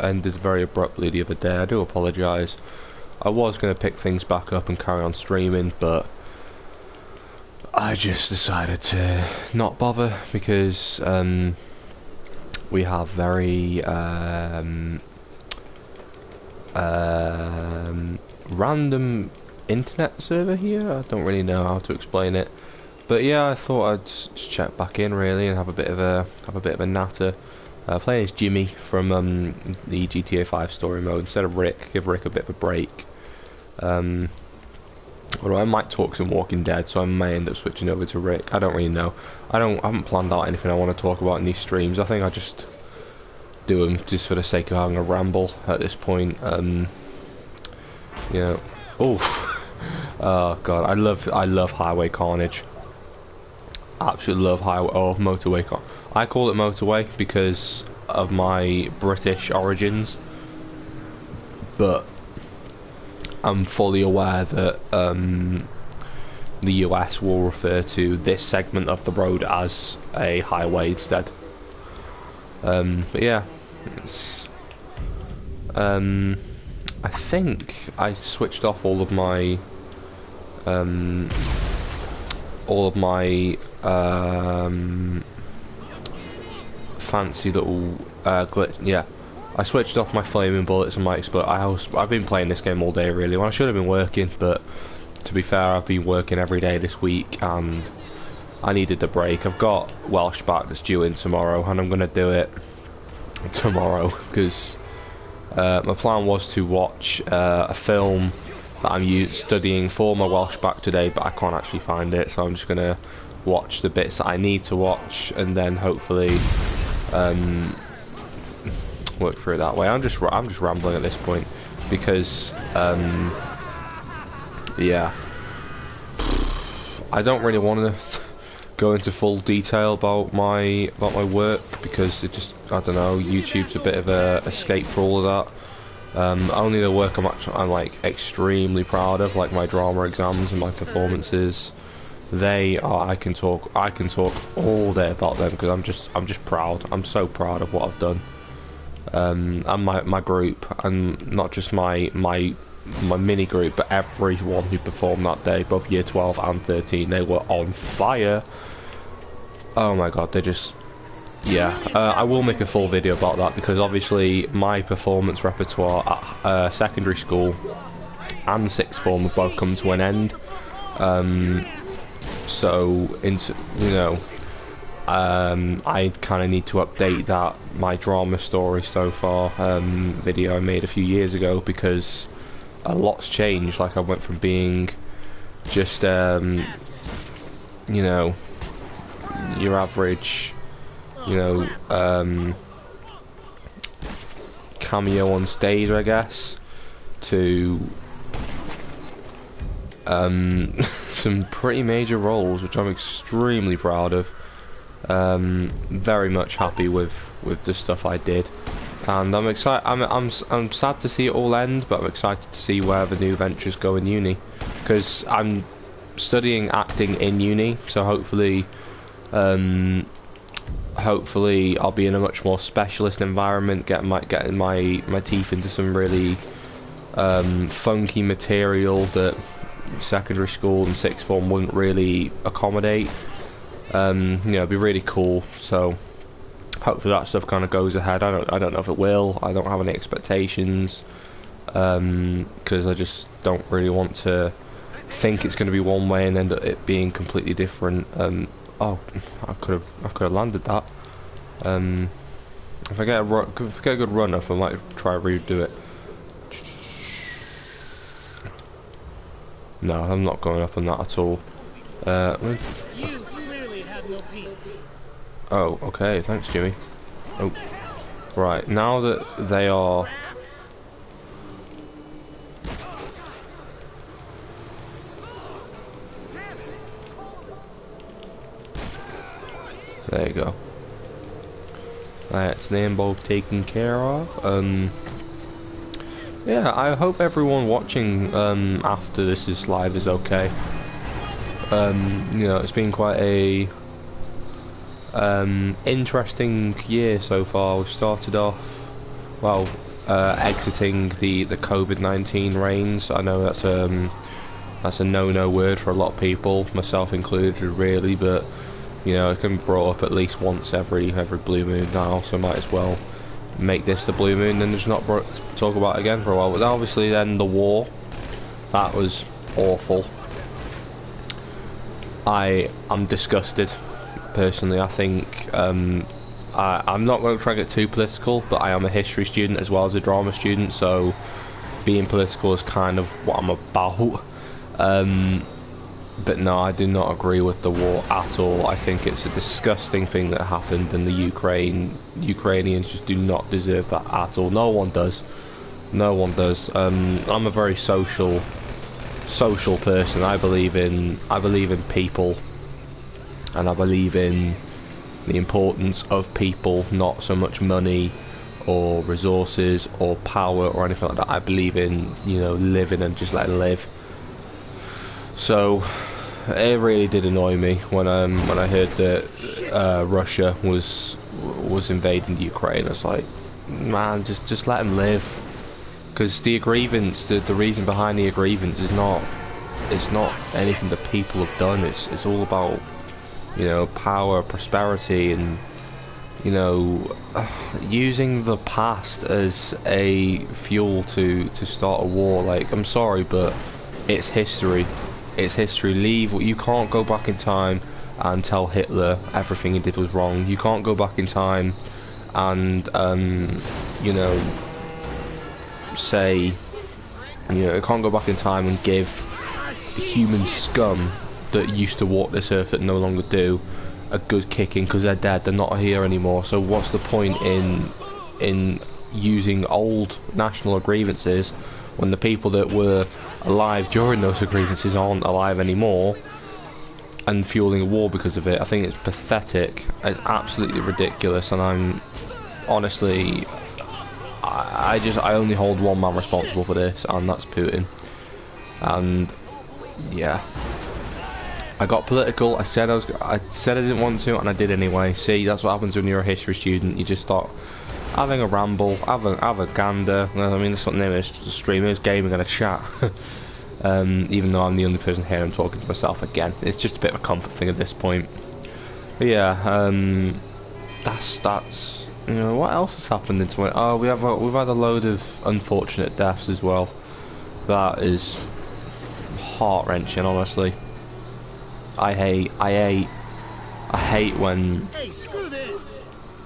ended very abruptly the other day. I do apologise. I was going to pick things back up and carry on streaming, but I just decided to not bother because we have very random internet server here. I don't really know how to explain it, but yeah, I thought I'd just check back in really and have a bit of a natter. Playing as Jimmy from the GTA 5 story mode instead of Rick. Give Rick a bit of a break. Although I might talk some Walking Dead, so I may end up switching over to Rick. I don't really know. I haven't planned out anything I want to talk about in these streams. I think I just do them just for the sake of having a ramble at this point. You know, oh god, I love Highway Carnage. Absolutely love Highway or Motorway Carnage. I call it Motorway because of my British origins, but I'm fully aware that the US will refer to this segment of the road as a highway instead. But yeah, it's, I think I switched off all of my fancy little glitch. Yeah, I switched off my flaming bullets and my explode. I've been playing this game all day really. Well, I should have been working, but to be fair, I've been working every day this week and I needed a break. I've got Welsh back that's due in tomorrow, and I'm gonna do it tomorrow because my plan was to watch a film that I'm studying for my Welsh back today, but I can't actually find it, so I'm just gonna watch the bits that I need to watch and then hopefully work through it that way. I'm just rambling at this point because yeah, I don't really want to go into full detail about my work because it just, I don't know, YouTube's a bit of a escape for all of that. Only the work I'm like extremely proud of, like my drama exams and my performances. I can talk all day about them because I'm just proud. I'm so proud of what I've done. And my group, and not just my mini group, but everyone who performed that day, both year 12 and 13, they were on fire. Oh my god, they just, yeah. I will make a full video about that because obviously my performance repertoire at secondary school and sixth form have both come to an end. So you know, I kind of need to update my drama story so far video I made a few years ago because a lot's changed. Like I went from being just you know, your average, you know, cameo on stage, I guess, to some pretty major roles, which I'm extremely proud of. Very much happy with the stuff I did, and I'm excited. I'm sad to see it all end, but I'm excited to see where the new ventures go in uni, because I'm studying acting in uni. So hopefully I'll be in a much more specialist environment, getting my teeth into some really funky material that secondary school and sixth form wouldn't really accommodate. You know, it'd be really cool. So hopefully that stuff kind of goes ahead. I don't know if it will. I don't have any expectations because I just don't really want to think it's going to be one way and end up it being completely different. Oh, I could have landed that. If I get a good run up, I might try to redo it. No, I'm not going up on that at all. You clearly have no peace. Oh, okay, thanks, Jimmy. Oh, right, now that they are... There you go. That's them both taken care of. Yeah, I hope everyone watching after this is live is okay. You know, it's been quite a interesting year so far. We've started off, well, exiting the COVID-19 reigns. I know that's a no-no word for a lot of people, myself included, really, but you know, it can be brought up at least once every blue moon now, so might as well make this the blue moon and just not talk about it again for a while. But obviously then the war, that was awful. I'm disgusted, personally. I think I'm not going to try to get too political, but I am a history student as well as a drama student, so being political is kind of what I'm about. But no, I do not agree with the war at all. I think it's a disgusting thing that happened, and the Ukrainians just do not deserve that at all. No one does. No one does. I'm a very social person. I believe in people, and I believe in the importance of people, not so much money or resources or power or anything like that. I believe in, you know, living and just letting live. So it really did annoy me when I heard that Russia was invading the Ukraine. I was like, man, just let them live, because the reason behind the grievance is not anything that people have done. It's all about, you know, power, prosperity, and, you know, using the past as a fuel to start a war. Like, I'm sorry, but it's history. It's history. You can't go back in time and tell Hitler everything he did was wrong. You can't go back in time and you know, say, you know, you can't go back in time and give the human scum that used to walk this earth that no longer do a good kicking, because they're dead. They're not here anymore. So what's the point in using old national grievances when the people that were alive during those grievances aren't alive anymore, and fueling a war because of it? I think it's pathetic. It's absolutely ridiculous, and I'm honestly, I only hold one man responsible for this, and that's Putin. And yeah, I got political. I said I didn't want to, and I did anyway. See, that's what happens when you're a history student. You just start having a ramble, have a gander. I mean, that's what the name of the stream is, gaming and a chat. Even though I'm the only person here, I'm talking to myself again. It's just a bit of a comfort thing at this point. But yeah, that's you know, what else has happened in 20? Oh, we've had a load of unfortunate deaths as well. That is heart-wrenching, honestly. I hate when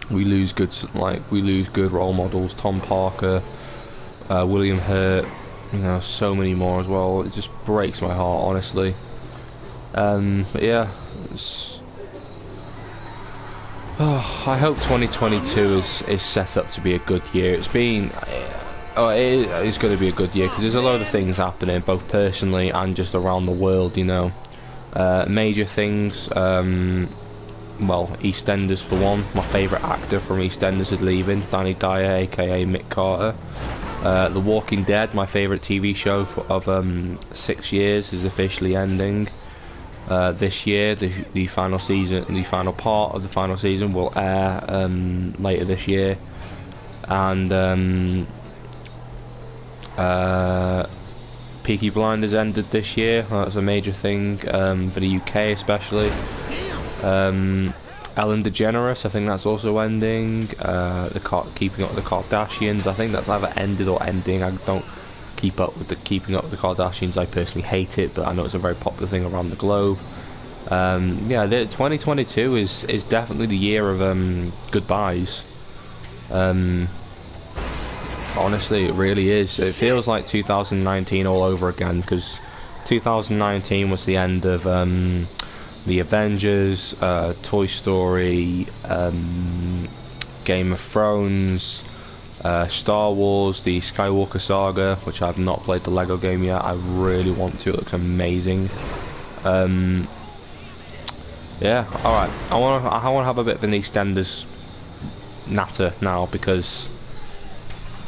we lose good role models. Tom Parker, William Hurt, you know, so many more as well. It just breaks my heart, honestly. But yeah, I hope 2022 is set up to be a good year. It's been, it is going to be a good year, because there's a load of things happening, both personally and just around the world, you know. Major things, well, EastEnders for one. My favourite actor from EastEnders is leaving, Danny Dyer, aka Mick Carter. The Walking Dead, my favourite TV show of 6 years, is officially ending. This year, the final season, the final part of the final season will air later this year. And Peaky Blinders ended this year. That's a major thing for the UK especially. Ellen DeGeneres, I think that's also ending. Keeping Up with the Kardashians, I think that's either ended or ending. I don't keep up with the Keeping Up with the Kardashians. I personally hate it, but I know it's a very popular thing around the globe. Yeah, 2022 is definitely the year of goodbyes. Honestly, it really is. It feels like 2019 all over again, because 2019 was the end of the Avengers, Toy Story, Game of Thrones, Star Wars, the Skywalker Saga, which I've not played the Lego game yet. I really want to. It looks amazing. Yeah, alright. I want to have a bit of an EastEnders natter now, because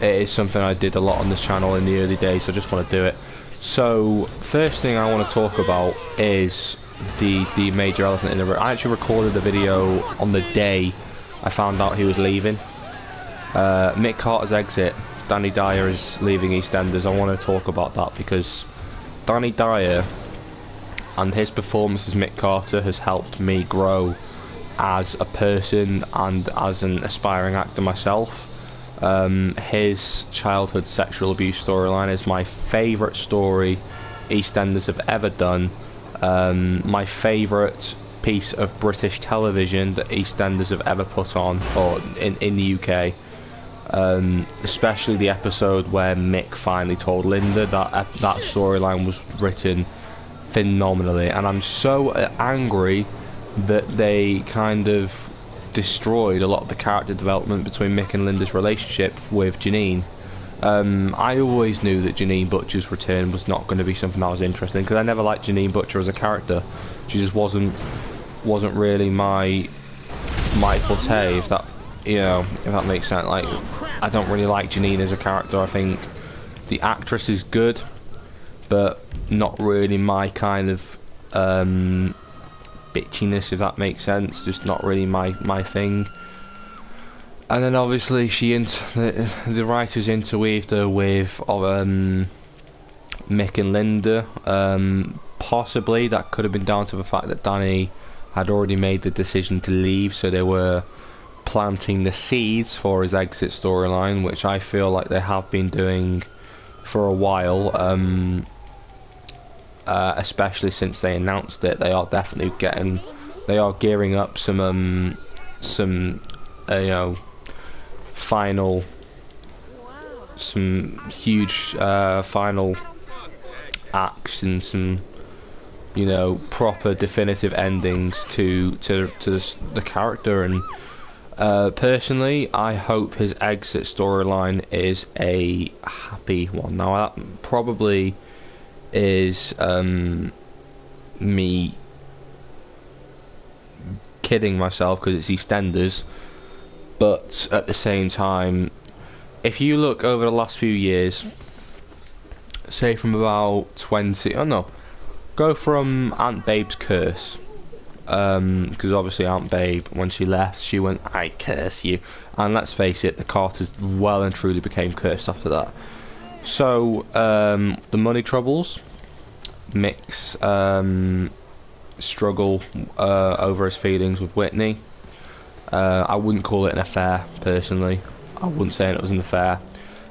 it is something I did a lot on this channel in the early days, so I just want to do it. So, first thing I want to talk about is the major elephant in the room. I actually recorded the video on the day I found out he was leaving. Mick Carter's exit Danny Dyer is leaving EastEnders, I want to talk about that because Danny Dyer and his performance as Mick Carter has helped me grow as a person and as an aspiring actor myself. His childhood sexual abuse storyline is my favourite story EastEnders have ever done. My favourite piece of British television that EastEnders have ever put on, or in the UK. Especially the episode where Mick finally told Linda. That storyline was written phenomenally, and I'm so angry that they kind of destroyed a lot of the character development between Mick and Linda's relationship with Janine. I always knew that Janine Butcher's return was not going to be something I was interested in, because I never liked Janine Butcher as a character. She just wasn't really my forte, if that, you know, if that makes sense. Like, I don't really like Janine as a character. I think the actress is good, but not really my kind of bitchiness, if that makes sense. Just not really my thing. And then obviously the writers interweaved her with Mick and Linda. Possibly that could have been down to the fact that Danny had already made the decision to leave, so they were planting the seeds for his exit storyline, which I feel like they have been doing for a while. Especially since they announced it, they are definitely gearing up some you know, some huge final acts and some, you know, proper definitive endings to the character. And personally, I hope his exit storyline is a happy one. Now that probably is me kidding myself because it's EastEnders, but at the same time, if you look over the last few years, say from about go from Aunt Babe's curse, because obviously Aunt Babe, when she left, she went, "I curse you," and let's face it, the Carters well and truly became cursed after that. So the money troubles, Mick's struggle over his feelings with Whitney. I wouldn't call it an affair, personally. I wouldn't say it was an affair.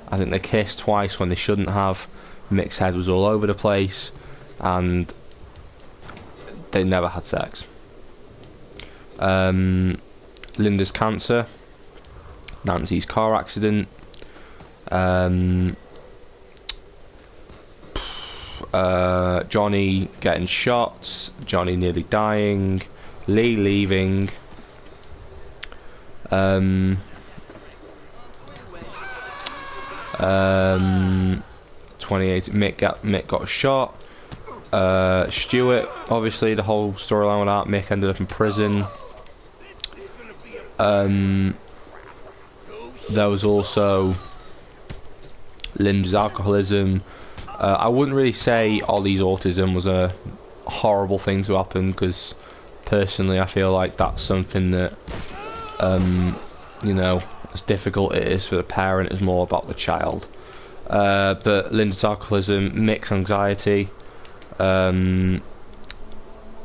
I think they kissed twice when they shouldn't have. Mick's head was all over the place, and they never had sex. Linda's cancer, Nancy's car accident, Johnny getting shot, Johnny nearly dying, Lee leaving, 28. Mick got shot. Stuart, obviously the whole storyline with that. Mick ended up in prison. There was also Lynn's alcoholism. I wouldn't really say Ollie's autism was a horrible thing to happen, because personally I feel like that's something that, you know, as difficult it is for the parent, is more about the child. But Linda's alcoholism, Mick's anxiety, and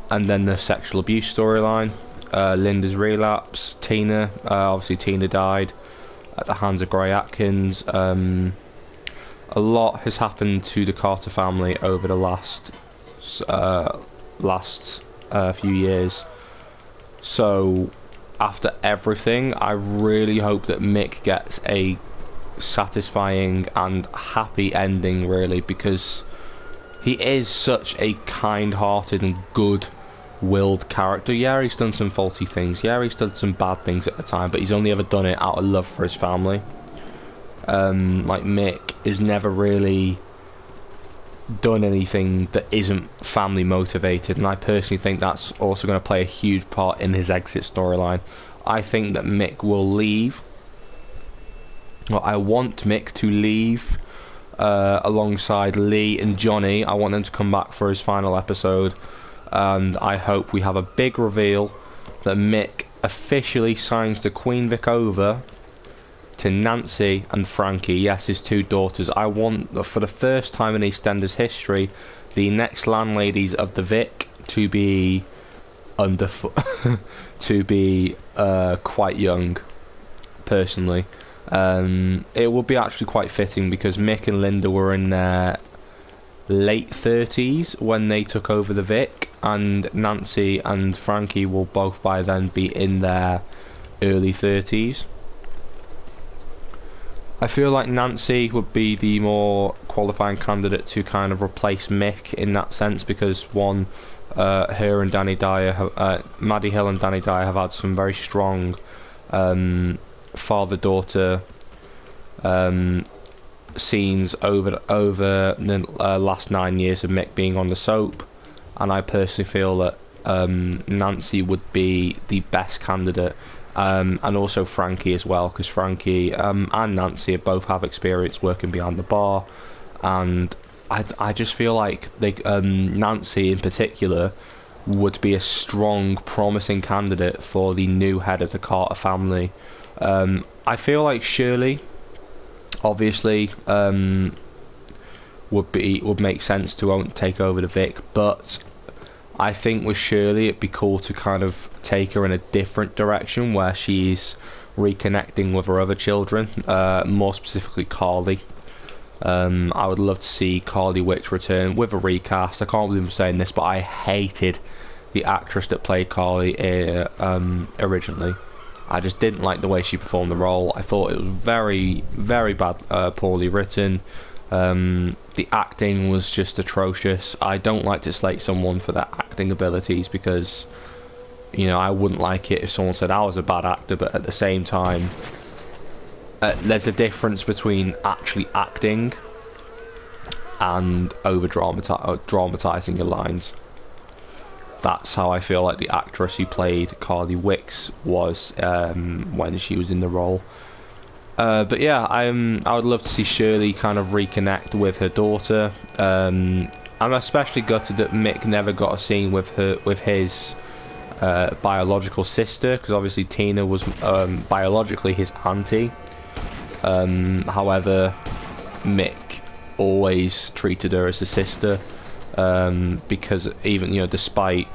then the sexual abuse storyline, Linda's relapse, Tina, obviously Tina died at the hands of Gray Atkins. A lot has happened to the Carter family over the last few years. So after everything, I really hope that Mick gets a satisfying and happy ending, really, because he is such a kind-hearted and good-willed character. Yeah, he's done some faulty things. Yeah, he's done some bad things at the time, but he's only ever done it out of love for his family. Like, Mick has never really done anything that isn't family motivated, and I personally think that's also going to play a huge part in his exit storyline. I think that Mick will leave. Well, I want Mick to leave alongside Lee and Johnny. I want them to come back for his final episode, and I hope we have a big reveal that Mick officially signs the Queen Vic over to Nancy and Frankie, yes, his two daughters. I want, for the first time in EastEnders history, the next landladies of the Vic to be to be quite young, personally. It would be actually quite fitting because Mick and Linda were in their late 30s when they took over the Vic, and Nancy and Frankie will both by then be in their early 30s. I feel like Nancy would be the more qualifying candidate to kind of replace Mick in that sense, because one, her and Danny Dyer have, Maddie Hill and Danny Dyer have had some very strong father-daughter scenes over the last 9 years of Mick being on the soap, and I personally feel that Nancy would be the best candidate, and also Frankie as well, because Frankie and Nancy both have experience working behind the bar, and I just feel like Nancy in particular would be a strong, promising candidate for the new head of the Carter family. I feel like Shirley, obviously, would make sense to take over the Vic, but I think with Shirley it'd be cool to kind of take her in a different direction where she's reconnecting with her other children, more specifically Carly. I would love to see Carly Wicks return with a recast. I can't believe I'm saying this, but I hated the actress that played Carly originally. I just didn't like the way she performed the role. I thought it was very, very bad, poorly written. The acting was just atrocious. I don't like to slate someone for their acting abilities because, you know, I wouldn't like it if someone said I was a bad actor, but at the same time, there's a difference between actually acting and dramatizing your lines. That's how I feel like the actress who played Carly Wicks was when she was in the role. But yeah, I would love to see Shirley kind of reconnect with her daughter. I'm especially gutted that Mick never got a scene with his biological sister, because obviously Tina was biologically his auntie. However, Mick always treated her as a sister, because even, you know, despite,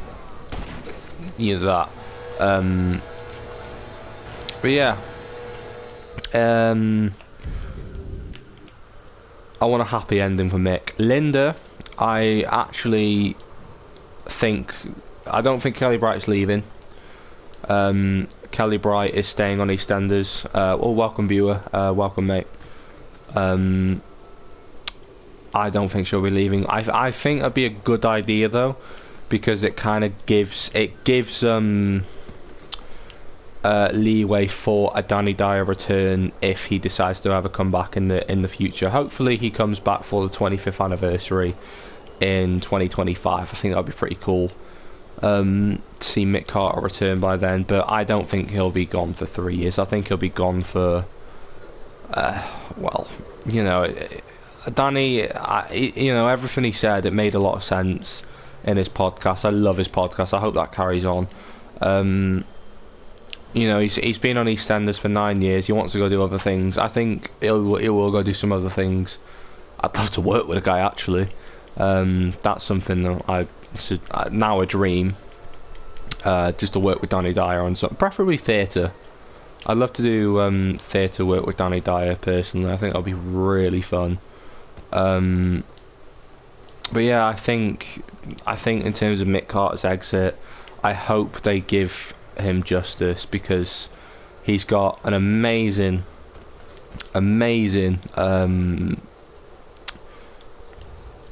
you know, that. But yeah, I want a happy ending for Mick. Linda, I actually I don't think Kelly Bright's leaving. Kelly Bright is staying on EastEnders. Well, welcome viewer, welcome mate. I don't think she'll be leaving. I think that'd be a good idea though, because it kind of gives leeway for a Danny Dyer return if he decides to have a comeback in the future. Hopefully he comes back for the 25th anniversary in 2025. I think that'd be pretty cool. To see Mick Carter return by then, but I don't think he'll be gone for 3 years. I think he'll be gone for well, you know, Danny, you know, everything he said, it made a lot of sense in his podcast. I love his podcast. I hope that carries on. You know, he's been on EastEnders for 9 years. He wants to go do other things. I think he will go do some other things. I'd love to work with a guy, actually. That's something that now a dream. Just to work with Danny Dyer on something, preferably theatre. I'd love to do theatre work with Danny Dyer personally. I think that'll be really fun. But yeah, I think in terms of Mick Carter's exit, I hope they give him justice, because he's got an amazing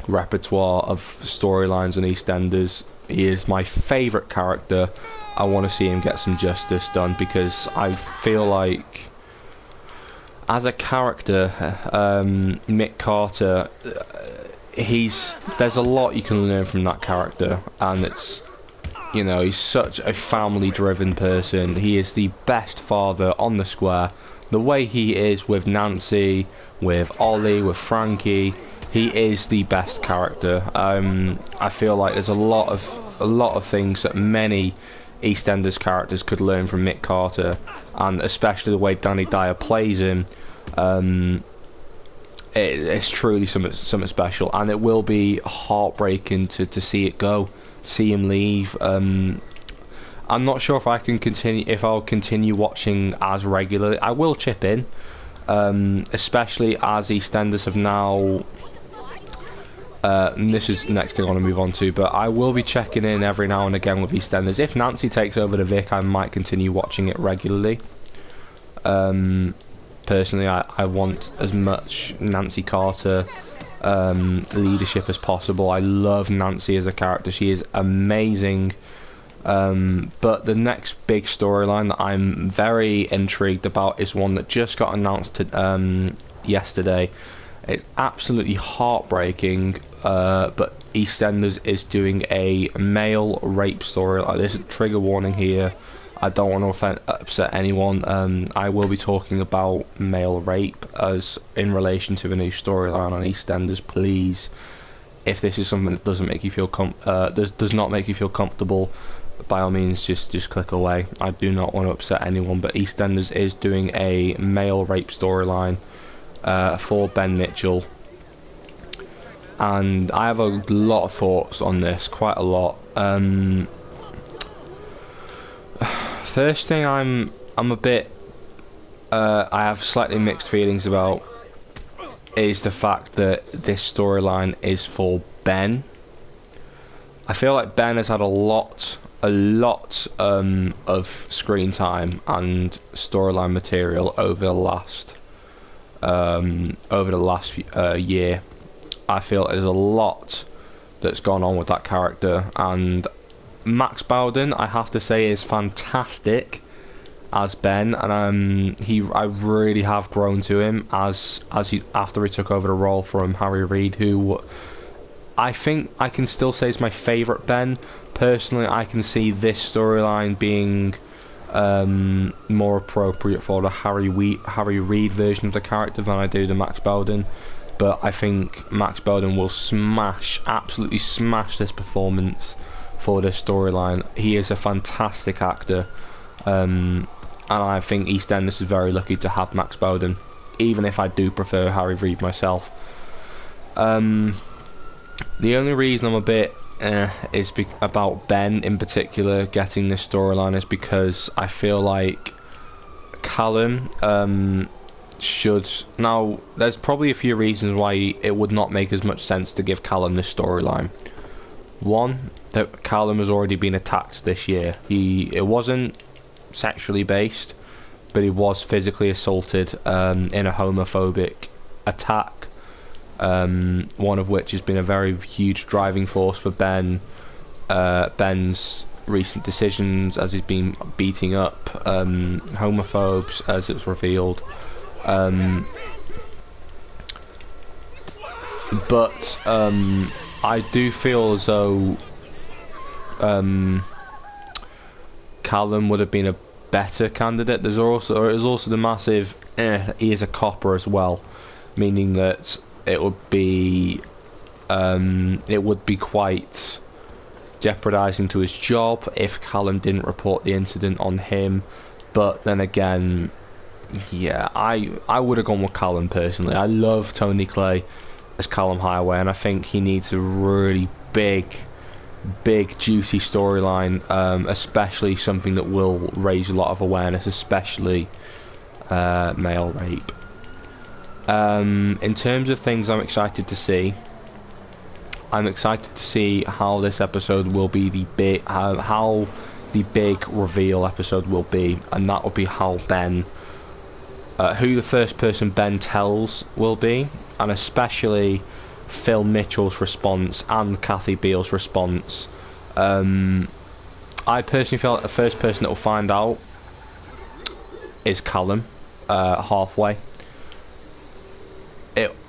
repertoire of storylines on EastEnders. He is my favourite character. I want to see him get some justice done, because I feel like as a character, Mick Carter, there's a lot you can learn from that character, and it's, you know, he's such a family-driven person. He is the best father on the square. The way he is with Nancy, with Ollie, with Frankie, he is the best character. I feel like there's a lot of things that many EastEnders characters could learn from Mick Carter, and especially the way Danny Dyer plays him. It's truly something special, and it will be heartbreaking to see it go, see him leave. I'm not sure if I'll continue watching as regularly. I will chip in, especially as EastEnders have now. And this is the next thing I want to move on to, but I will be checking in every now and again with EastEnders. If Nancy takes over the Vic, I might continue watching it regularly. Personally, I want as much Nancy Carter leadership as possible. I love Nancy as a character. She is amazing. But the next big storyline that I'm very intrigued about is one that just got announced yesterday. It's absolutely heartbreaking, but EastEnders is doing a male rape story. Like, this is trigger warning here. I don't want to upset anyone. I will be talking about male rape as in relation to a new storyline on EastEnders. Please, if this is something that doesn't make you feel does not make you feel comfortable, by all means just click away. I do not want to upset anyone, but EastEnders is doing a male rape storyline for Ben Mitchell, and I have a lot of thoughts on this, quite a lot. First thing I'm a bit I have slightly mixed feelings about is the fact that this storyline is for Ben. I feel like Ben has had a lot of screen time and storyline material over the last year. I feel there's a lot that's gone on with that character, and Max Bowden, I have to say, is fantastic as Ben, and I really have grown to him after he took over the role from Harry Reid, who I think I can still say is my favourite Ben. Personally, I can see this storyline being more appropriate for the Harry Reid version of the character than I do the Max Bowden. But I think Max Bowden will absolutely smash this performance for this storyline. He is a fantastic actor, and I think EastEnders is very lucky to have Max Bowden, even if I do prefer Harry Reid myself. The only reason I'm a bit is about Ben in particular getting this storyline is because I feel like Callum should... Now, there's probably a few reasons why it would not make as much sense to give Callum this storyline. One, that Callum has already been attacked this year. It wasn't sexually based, but he was physically assaulted in a homophobic attack. One of which has been a very huge driving force for Ben's recent decisions, as he's been beating up homophobes, as it's revealed. But I do feel as though Callum would have been a better candidate. There's also the massive he is a copper as well, meaning that it would be quite jeopardising to his job if Callum didn't report the incident on him. But then again, yeah, I would have gone with Callum personally. I love Tony Clay as Callum Highway, and I think he needs a really big juicy storyline, especially something that will raise a lot of awareness, especially male rape. In terms of things I'm excited to see, I'm excited to see how this episode will be how the big reveal episode will be, and that will be how Ben, who the first person Ben tells will be, and especially Phil Mitchell's response and Kathy Beale's response. I personally feel like the first person that will find out is Callum, halfway.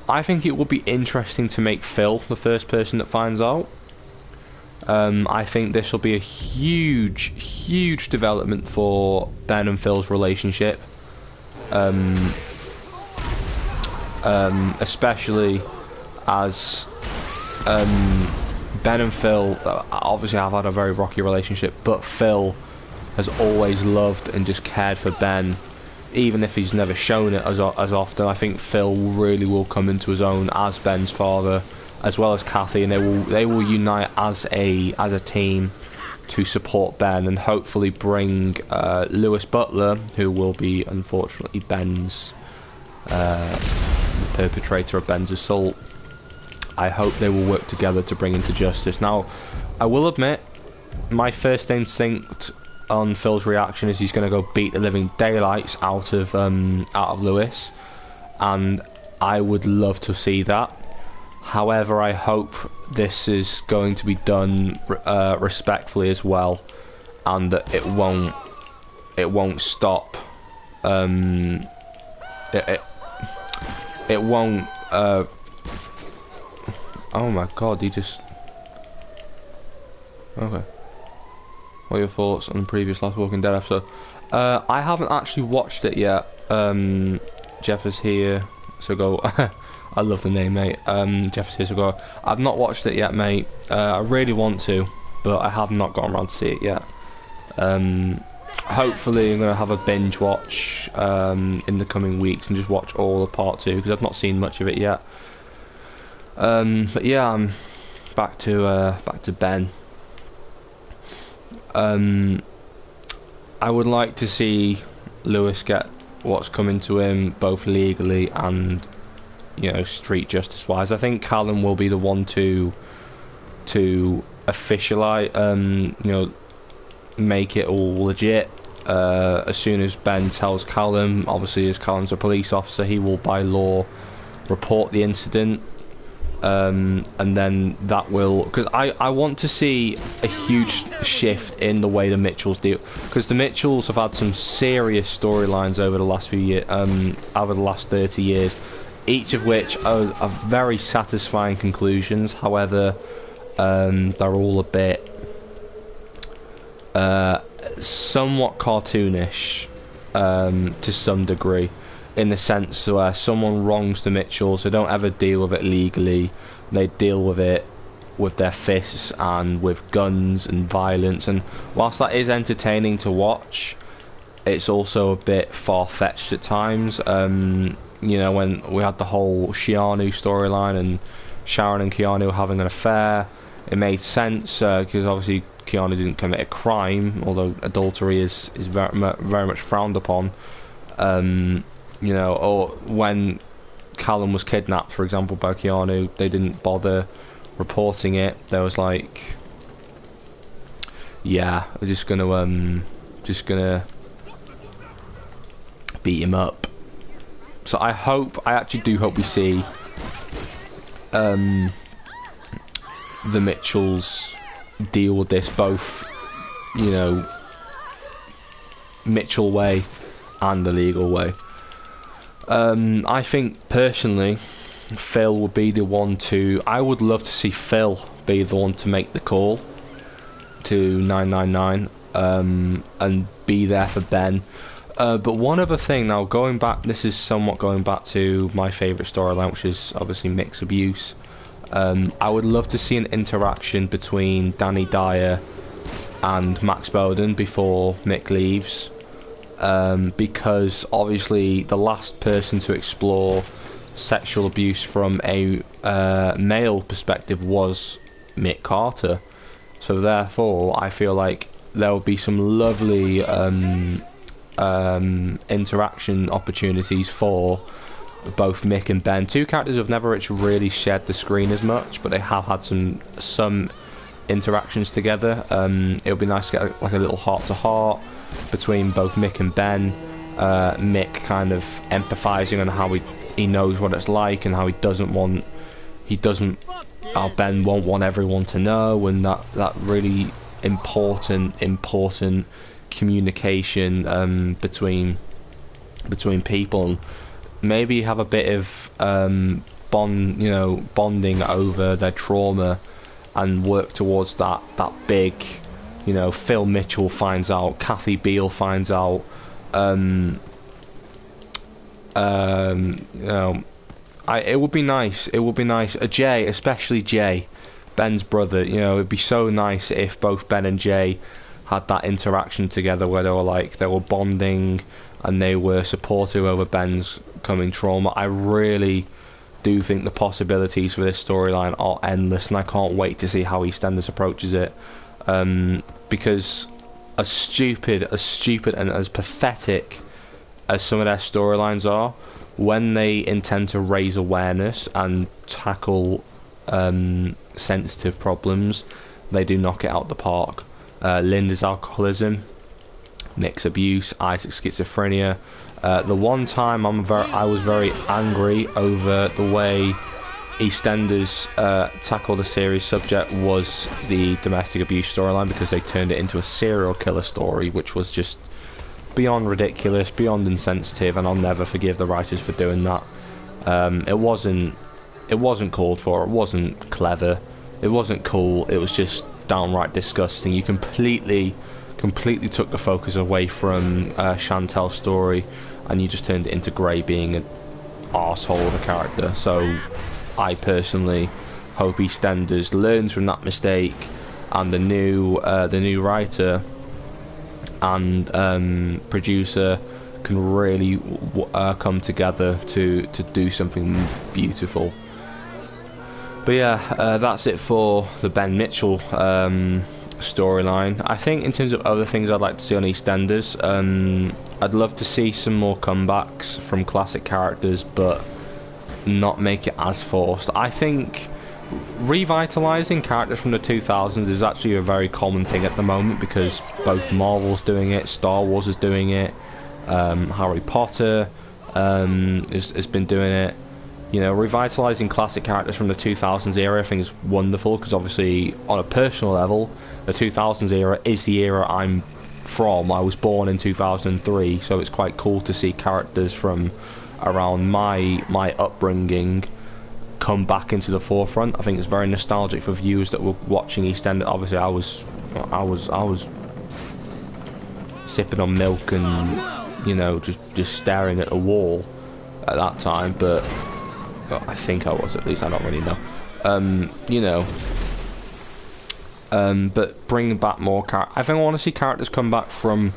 I think it would be interesting to make Phil the first person that finds out. I think this will be a huge development for Ben and Phil's relationship, especially as Ben and Phil obviously have had a very rocky relationship, but Phil has always loved and just cared for Ben, even if he's never shown it as often. I think Phil really will come into his own as Ben's father, as well as Kathy, and they will unite as a team to support Ben and hopefully bring Lewis Butler, who will be unfortunately Ben's the perpetrator of Ben's assault. I hope they will work together to bring him to justice. Now, I will admit, my first instinct on Phil's reaction is he's going to go beat the living daylights out of Lewis, and I would love to see that. However, I hope this is going to be done respectfully as well, and that it won't stop. It won't. Oh my God! He just. Okay. What are your thoughts on the previous Last Walking Dead episode? I haven't actually watched it yet. Jeff is here, so go. I love the name, mate. Jeff is here, so go. I've not watched it yet, mate. I really want to, but I have not gotten around to see it yet. Hopefully I'm going to have a binge watch in the coming weeks and just watch all of part 2, because I've not seen much of it yet. But yeah, I'm back to Ben. I would like to see Lewis get what's coming to him, both legally and, you know, street justice wise. I think Callum will be the one to officialize, you know, make it all legit. As soon as Ben tells Callum, obviously as Callum's a police officer, he will by law report the incident. And then that will, because I want to see a huge shift in the way the Mitchells deal, because the Mitchells have had some serious storylines over the last few years, over the last 30 years, each of which are very satisfying conclusions. However, they're all a bit somewhat cartoonish to some degree, in the sense where someone wrongs the Mitchells, they don't ever deal with it legally, they deal with it with their fists and with guns and violence, and whilst that is entertaining to watch, it's also a bit far-fetched at times. You know, when we had the whole Keanu storyline and Sharon and Keanu having an affair, it made sense, because obviously Keanu didn't commit a crime, although adultery is very much frowned upon. You know, or when Callum was kidnapped, for example, by Keanu, they didn't bother reporting it. They was like, yeah, we're just gonna beat him up. So I actually do hope we see the Mitchells deal with this, both, you know, Mitchell way and the legal way. I think personally Phil would be the one to, I would love to see Phil be the one to make the call to 999 and be there for Ben. But one other thing, now going back, this is somewhat going back to my favourite storyline, which is obviously Mick's abuse. I would love to see an interaction between Danny Dyer and Max Bowden before Mick leaves. Because obviously the last person to explore sexual abuse from a male perspective was Mick Carter, so therefore I feel like there will be some lovely interaction opportunities for both Mick and Ben, two characters who have never really shared the screen as much, but they have had some interactions together. It would be nice to get like a little heart-to-heart between both Mick and Ben. Mick kind of empathizing on how he knows what it's like and how how Ben won't want everyone to know, and that really important communication between people, and maybe have a bit of bonding over their trauma and work towards that big, you know, Phil Mitchell finds out, Kathy Beale finds out, you know, it would be nice. Jay, especially Jay, Ben's brother. You know, it'd be so nice if both Ben and Jay had that interaction together where they were bonding and they were supportive over Ben's coming trauma. I really do think the possibilities for this storyline are endless, and I can't wait to see how EastEnders approaches it. Because as stupid and as pathetic as some of their storylines are, when they intend to raise awareness and tackle sensitive problems, they do knock it out the park. Linda's alcoholism, Nick's abuse, Isaac's schizophrenia. The one time I was very angry over the way EastEnders tackled the series subject was the domestic abuse storyline, because they turned it into a serial killer story, which was just beyond ridiculous, beyond insensitive, and I'll never forgive the writers for doing that. It wasn't called for, it wasn't clever, it wasn't cool, it was just downright disgusting. You completely took the focus away from Chantel's story, and you just turned it into Grey being an arsehole of a character. So I personally hope EastEnders learns from that mistake, and the new writer and producer can really come together to do something beautiful. But yeah, that's it for the Ben Mitchell storyline. I think in terms of other things I'd like to see on EastEnders, I'd love to see some more comebacks from classic characters, but not make it as forced. I think revitalizing characters from the 2000s is actually a very common thing at the moment, because both Marvel's doing it, Star Wars is doing it, Harry Potter has been doing it. You know, revitalizing classic characters from the 2000s era I think is wonderful, because obviously on a personal level the 2000s era is the era I'm from. I was born in 2003, so it's quite cool to see characters from around my upbringing come back into the forefront. I think it's very nostalgic for viewers that were watching EastEnders. Obviously I was sipping on milk and, you know, just staring at a wall at that time, but I think I was, at least. I don't really know. You know, but bringing back more characters. I think I want to see characters come back from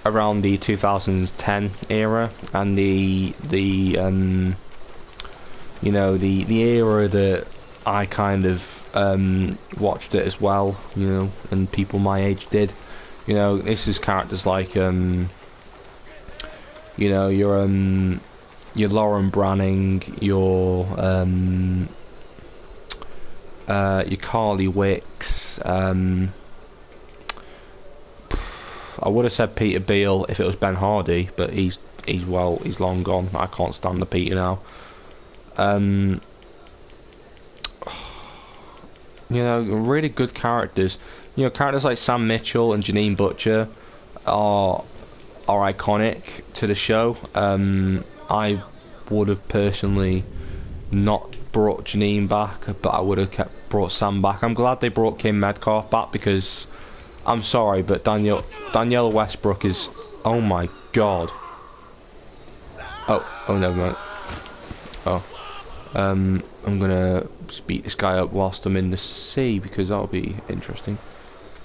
around the 2010 era, and the you know, the era that I kind of watched it as well, you know, and people my age did. You know, this is characters like you know, your Lauren Branning, your Carly Wicks. I would have said Peter Beale if it was Ben Hardy, but he's long gone. I can't stand the Peter now. You know, really good characters. You know, characters like Sam Mitchell and Janine Butcher are iconic to the show. I would have personally not brought Janine back, but I would have brought Sam back. I'm glad they brought Kim Metcalf back, because I'm sorry, but Danielle Westbrook is, oh my god. Oh never mind. Oh, I'm gonna beat this guy up whilst I'm in the sea, because that'll be interesting.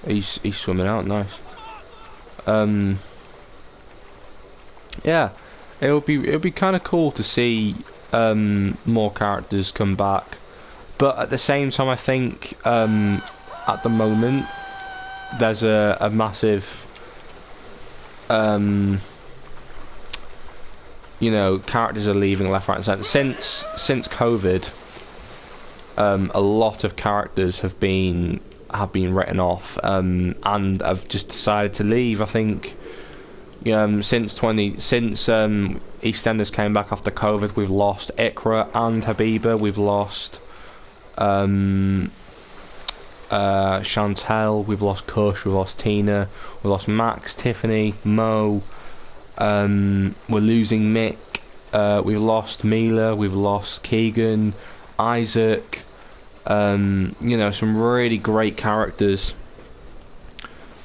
He's swimming out, nice. Yeah, it'll be kind of cool to see more characters come back, but at the same time I think at the moment there's a massive you know, characters are leaving left, right and centre. Since COVID, a lot of characters have been written off, and have just decided to leave. I think since EastEnders came back after COVID, we've lost Ikra and Habiba, we've lost Chantel, we've lost Kush, we've lost Tina, we've lost Max, Tiffany, Mo, we're losing Mick, we've lost Mila, we've lost Keegan, Isaac. You know, some really great characters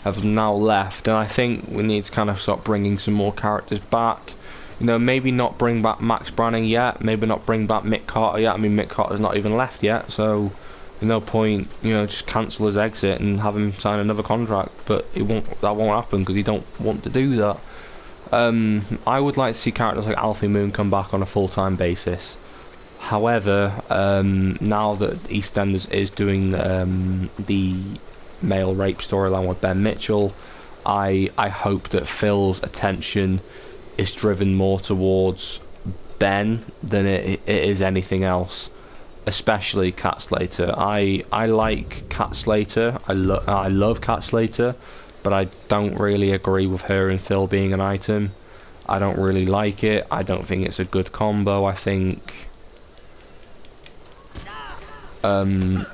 have now left, and I think we need to kind of start bringing some more characters back. You know, maybe not bring back Max Branning yet, maybe not bring back Mick Carter yet. I mean, Mick Carter's not even left yet, so There's no point, you know, just cancel his exit and have him sign another contract. But that won't happen because he don't want to do that. I would like to see characters like Alfie Moon come back on a full-time basis. However, now that EastEnders is doing the male rape storyline with Ben Mitchell, I hope that Phil's attention is driven more towards Ben than it is anything else. Especially Cat Slater. I like Cat Slater. I love Cat Slater, but I don't really agree with her and Phil being an item. I don't really like it. I don't think it's a good combo. I think, you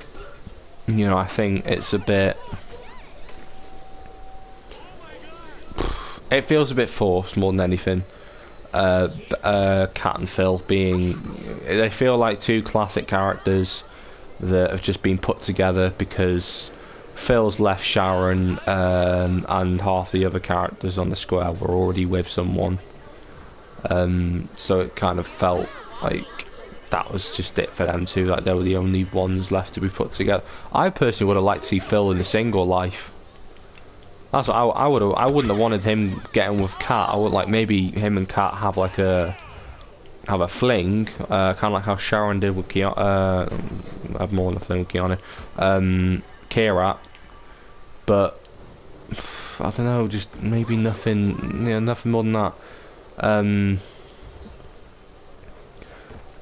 know, I think it's a bit. It feels a bit forced more than anything. Cat and Phil they feel like two classic characters that have just been put together because Phil's left Sharon, and half the other characters on the square were already with someone, so it kind of felt like that was just it for them two, like they were the only ones left to be put together. I personally would have liked to see Phil in a single life. That's what I would have. I wouldn't have wanted him getting with Kat. I would like maybe him and Kat have like a fling, kind of like how Sharon did with Keanu. Have more than a fling with Keanu. Kira, but I don't know. Just maybe nothing. You know, nothing more than that.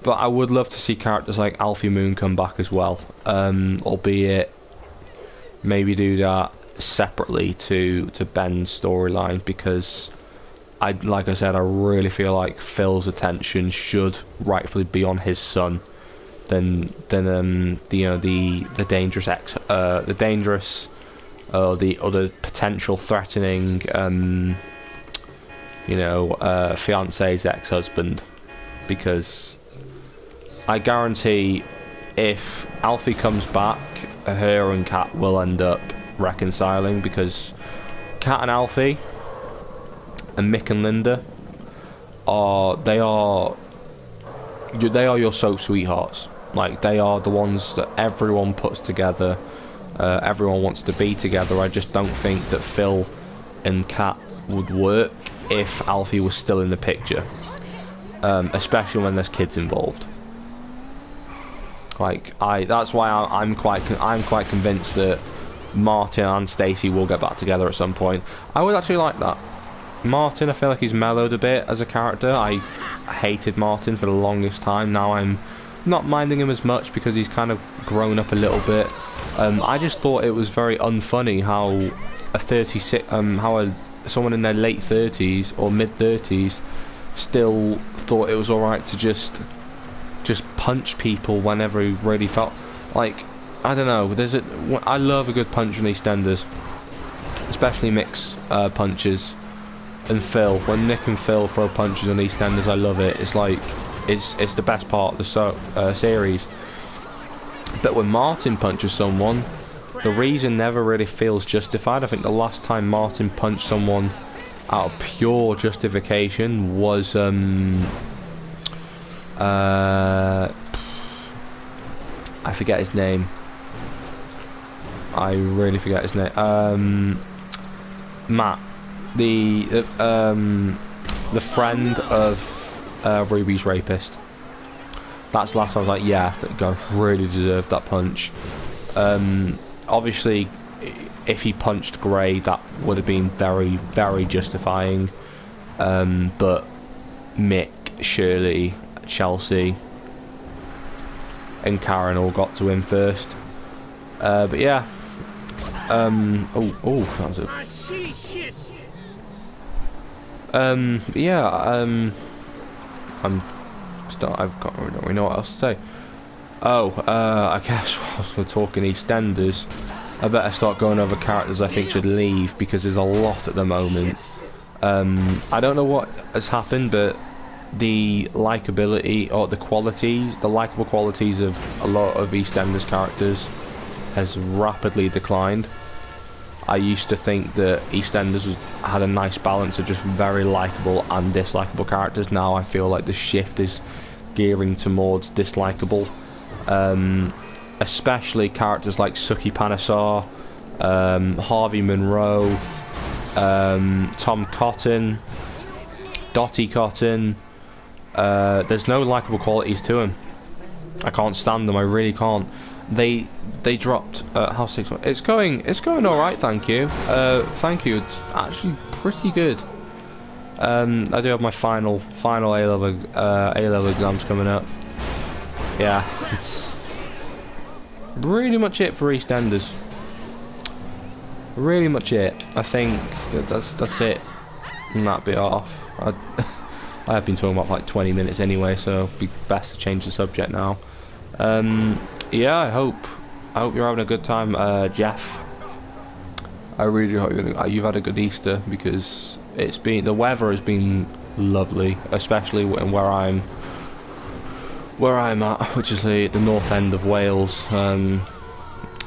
But I would love to see characters like Alfie Moon come back as well. Albeit maybe do that separately to Ben's storyline, because like I said, I really feel like Phil's attention should rightfully be on his son than the dangerous the other potential threatening fiance's ex-husband, because I guarantee if Alfie comes back, her and Kat will end up reconciling, because Kat and Alfie and Mick and Linda are your soap sweethearts. Like, they are the ones that everyone puts together, everyone wants to be together. I just don't think that Phil and Kat would work if Alfie was still in the picture, especially when there's kids involved. Like, that's why I'm quite convinced that Martin and Stacey will get back together at some point. I would actually like that. Martin, I feel like he's mellowed a bit as a character. I hated Martin for the longest time. Now I'm not minding him as much because he's kind of grown up a little bit. I just thought it was very unfunny how someone in their late 30s or mid 30s still thought it was alright to just punch people whenever he really felt like. I don't know. I love a good punch in EastEnders, especially Mick's punches, and Phil. When Nick and Phil throw punches on EastEnders, I love it. It's like it's the best part of the series. But when Martin punches someone, the reason never really feels justified. I think the last time Martin punched someone out of pure justification was I forget his name. I really forget his name. Matt, the friend of Ruby's rapist. That's the last time I was like, yeah, that guy really deserved that punch. Obviously, if he punched Gray, that would have been very, very justifying. But Mick, Shirley, Chelsea, and Karen all got to him first. But yeah. That was it. I don't really know what else to say. I guess whilst we're talking EastEnders, I better start going over characters I think should leave, because there's a lot at the moment. I don't know what has happened, but the likability or the likable qualities of a lot of EastEnders characters has rapidly declined. I used to think that EastEnders had a nice balance of just very likable and dislikable characters. Now I feel like the shift is gearing towards dislikable. especially characters like Suki Panassar, Harvey Monroe, Tom Cotton, Dottie Cotton. There's no likable qualities to him. I can't stand them. I really can't. They dropped House 6. It's going all right. Thank you. Thank you. It's actually pretty good. I do have my final A-level exams coming up. Yeah, it's really much it for EastEnders. Really much it. I think that's it. And that'd be off. I have been talking about like 20 minutes anyway, so it'd be best to change the subject now. Yeah, I hope you're having a good time, Jeff. I really hope you've had a good Easter, because the weather has been lovely, especially where I'm at, which is the north end of Wales.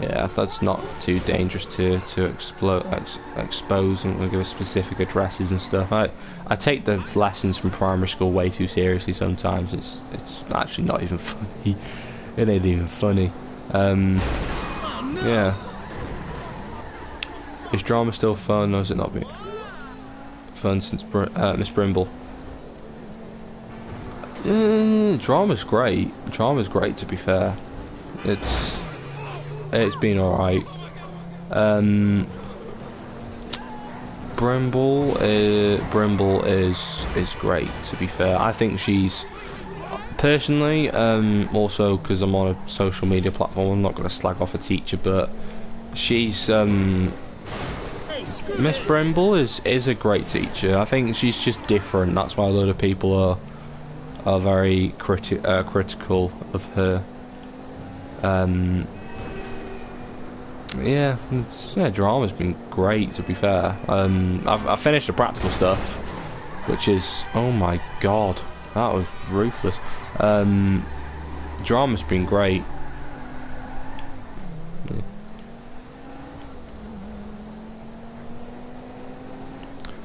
Yeah, that's not too dangerous to expose and give specific addresses and stuff. I take the lessons from primary school way too seriously sometimes. It's actually not even funny. It ain't even funny. Yeah. Is drama still fun, or has it not been fun since Miss Brimble? Drama's great. Drama's great, to be fair. It's been alright. Brimble is great, to be fair. I think she's personally, also because I'm on a social media platform, I'm not going to slag off a teacher, but she's Miss Brimble is a great teacher. I think she's just different. That's why a lot of people are very critical of her. Yeah, drama's been great, to be fair. I've finished the practical stuff, which is, oh my god, that was ruthless. Drama's been great.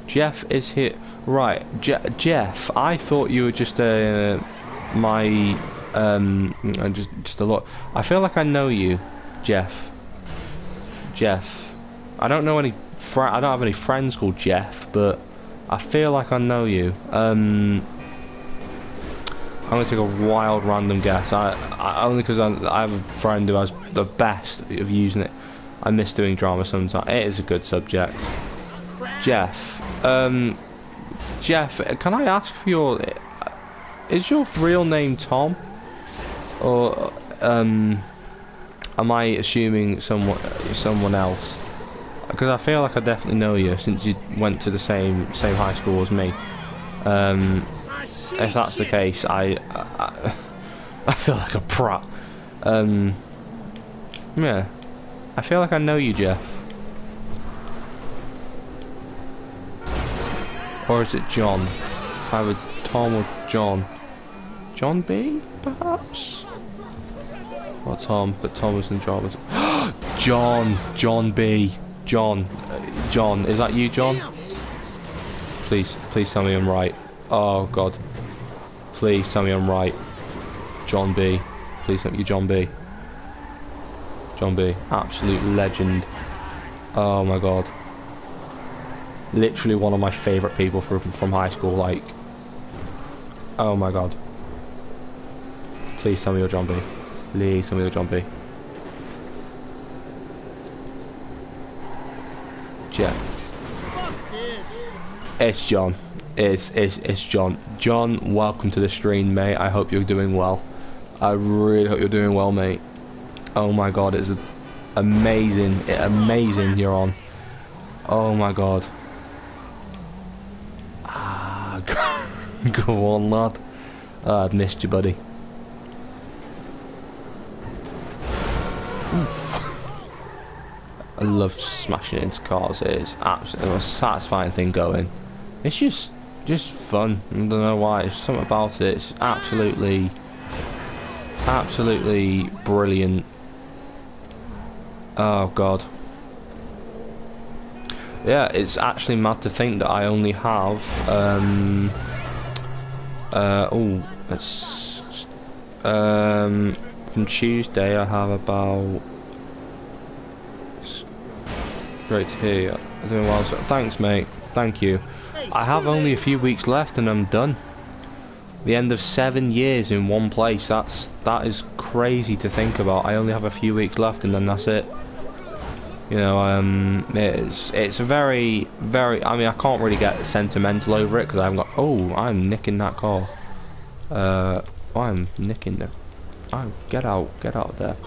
Jeff is here, right? Jeff, I thought you were just just a lot. I feel like I know you, Jeff. I don't know I don't have any friends called Jeff, but I feel like I know you. I'm gonna take a wild random guess. Only because I have a friend who has the best of using it. I miss doing drama sometimes. It is a good subject. Jeff. Jeff, can I ask for is your real name Tom? Or am I assuming someone else? Because I feel like I definitely know you, since you went to the same high school as me. If that's the case, I feel like a prat. Yeah, I feel like I know you, Jeff. Or is it John? Either Tom or John. John B, perhaps? Or Tom, but Tom was in drama. John B. John, is that you, John? Please tell me I'm right. Oh god. Please tell me I'm right. John B. Please tell me you John B. John B. Absolute legend. Oh my god. Literally one of my favourite people from high school, like. Oh my god. Please tell me you're John B. Please tell me you're John B. Jeff. It's John. It's John. John, welcome to the stream, mate. I hope you're doing well. I really hope you're doing well, mate. Oh my god, it's amazing. Amazing you're on. Oh my god. Go on, lad. I've missed you, buddy. Oof. I love smashing into cars. It is absolutely the most satisfying thing going. It's just fun. I don't know why. It's something about it. It's absolutely brilliant. Oh god. Yeah, it's actually mad to think that I only have from Tuesday I have about... Great to hear you. I don't know what else. Thanks, mate. Thank you. Hey, I have screw only a this. few weeks left and I'm done. The end of 7 years in one place. That is crazy to think about. I only have a few weeks left and then that's it. You know, it's a very, very... I mean, I can't really get sentimental over it because I haven't got... Oh, I'm nicking that car. I'm nicking the... Oh, get out of there.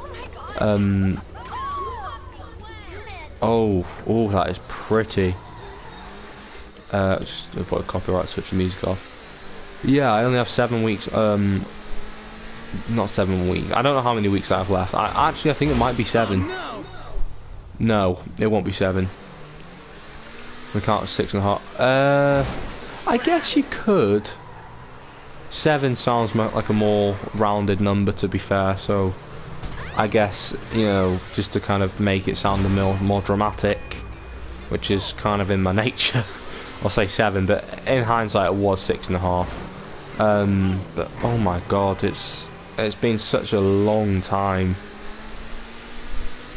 Oh, that is pretty. Just gonna put a copyright, switch the music off. Yeah, I only have 7 weeks. Not 7 weeks. I don't know how many weeks I have left. I think it might be 7. No. No, it won't be 7. We can't. 6.5. I guess you could. 7 sounds like a more rounded number, to be fair. So, I guess, you know, just to kind of make it sound more dramatic, which is kind of in my nature. I'll say 7, but in hindsight, it was 6.5. But oh my god, it's been such a long time.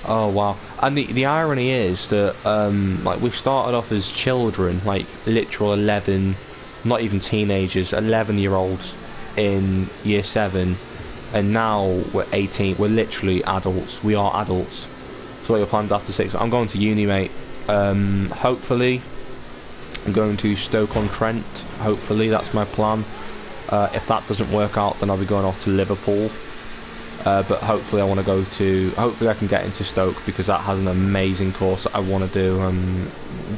Oh wow. And the irony is that like we started off as children, like literal 11, not even teenagers, 11-year-olds in year 7, and now we're 18. We're literally adults. We are adults. So what are your plans after 6? I'm going to uni, mate. Hopefully I'm going to Stoke-on-Trent. Hopefully that's my plan. If that doesn't work out, then I'll be going off to Liverpool. But hopefully I want to go to... Hopefully I can get into Stoke, because that has an amazing course that I want to do.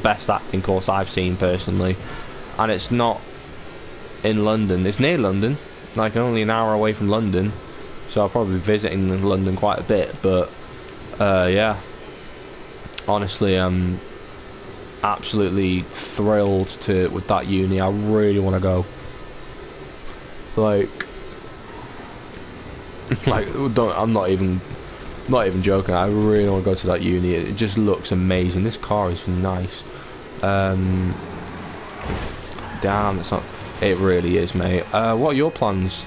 Best acting course I've seen, personally. And it's not in London. It's near London. Like, only an hour away from London. So I'll probably be visiting London quite a bit. But, yeah. Honestly, I'm absolutely thrilled with that uni. I really want to go. Like, I'm not even joking. I really want to go to that uni. It just looks amazing. This car is nice. Damn, it's not. It really is, mate. What are your plans?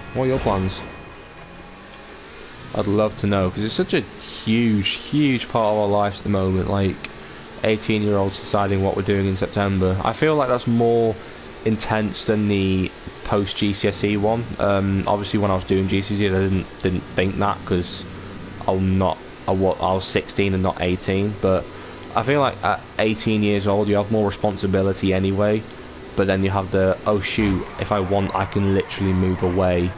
I'd love to know, because it's such a huge part of our lives at the moment. Like 18-year-olds deciding what we're doing in September. I feel like that's more intense than the post GCSE one. Obviously when I was doing GCSE I didn't think that, because I was 16 and not 18, but I feel like at 18 years old you have more responsibility anyway, but then you have the, oh shoot, if I want I can literally move away,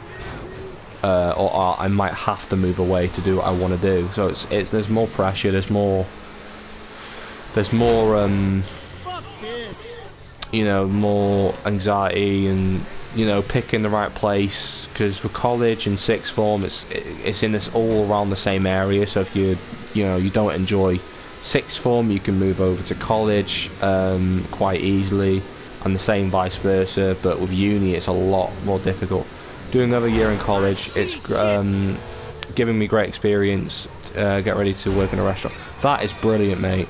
or I might have to move away to do what I want to do. So there's more pressure, there's more Fuck this. you know, more anxiety, and you know, picking the right place, because for college and sixth form it's in this all around the same area. So if you don't enjoy sixth form, you can move over to college quite easily, and the same vice versa. But with uni it's a lot more difficult. Doing another year in college, it's giving me great experience. Get ready to work in a restaurant. That is brilliant, mate.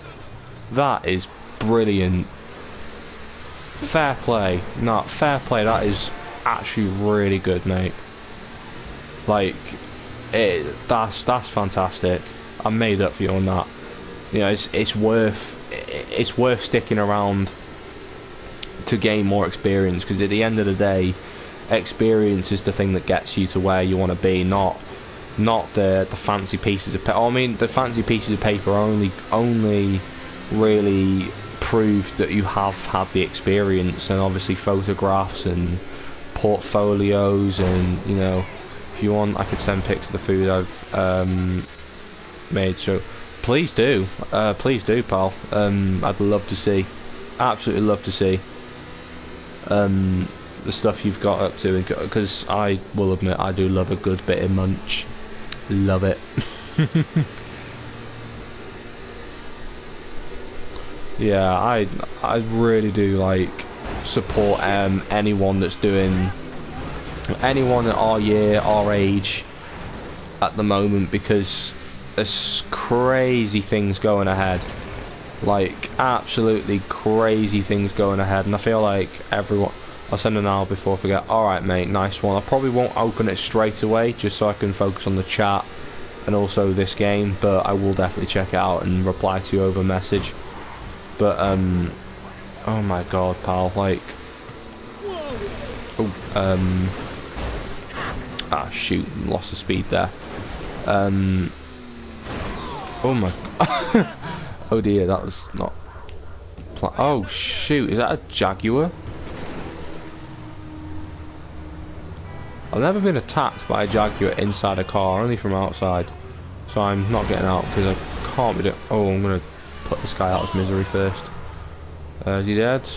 That is brilliant. Fair play. No, fair play. That is actually really good, mate. Like, that's fantastic. I made up for you on that. You know, it's worth sticking around to gain more experience, because at the end of the day, experience is the thing that gets you to where you want to be, not the fancy pieces of paper. I mean, the fancy pieces of paper only really prove that you have had the experience, and obviously photographs and portfolios, and you know, if you want I could send pics of the food I've made, so please do pal. I'd love to see, absolutely love to see the stuff you've got up to, because I will admit I do love a good bit of munch. Love it. Yeah, I really do like support anyone that's doing, anyone at our year, our age at the moment, because there's crazy things going ahead, like absolutely crazy things going ahead, and I feel like everyone... I'll send an hour before I forget. Alright mate, nice one. I probably won't open it straight away, just so I can focus on the chat and also this game, but I will definitely check it out and reply to you over message. But oh my god, pal, like, ah shoot, lost the speed there. Oh my, oh dear, that was not. Oh shoot, is that a Jaguar? I've never been attacked by a Jaguar inside a car, only from outside. So I'm not getting out because I can't be doing. Oh, I'm gonna put this guy out of misery first. Is he dead?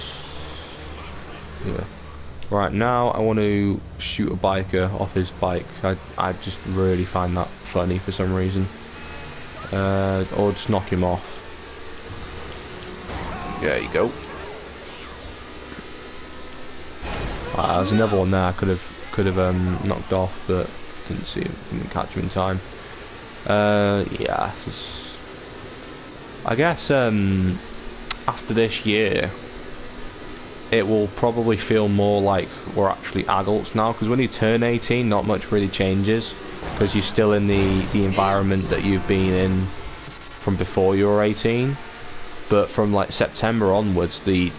Yeah. Right, now I want to shoot a biker off his bike. I just really find that funny for some reason. Or just knock him off. There you go. There's another one there I could have knocked off, but didn't see him, didn't catch him in time. Yeah, I guess after this year it will probably feel more like we're actually adults now, because when you turn 18 not much really changes, because you're still in the environment that you've been in from before you were 18. But from like September onwards, the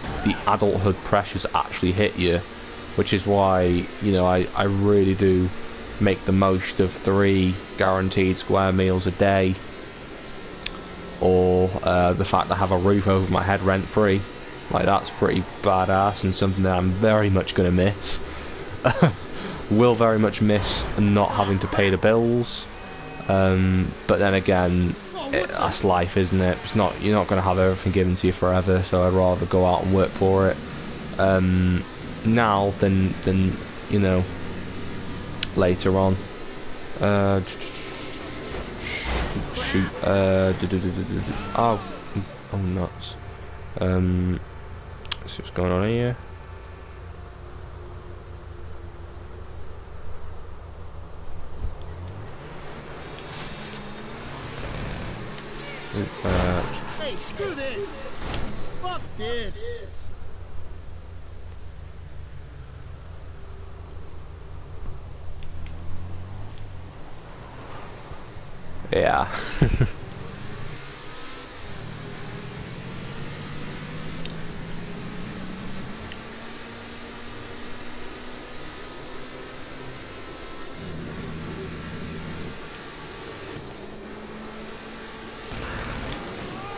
adulthood pressures actually hit you, which is why, you know, I really do make the most of 3 guaranteed square meals a day, or the fact that I have a roof over my head rent free. Like, that's pretty badass and something that I'm very much going to miss. Will very much miss not having to pay the bills, but then again, that's life, isn't it? It's not, you're not going to have everything given to you forever, so I'd rather go out and work for it now than you know, later on. Shoot. Oh nuts. Let's see what's going on here. Hey, screw this! Fuck this! Yeah.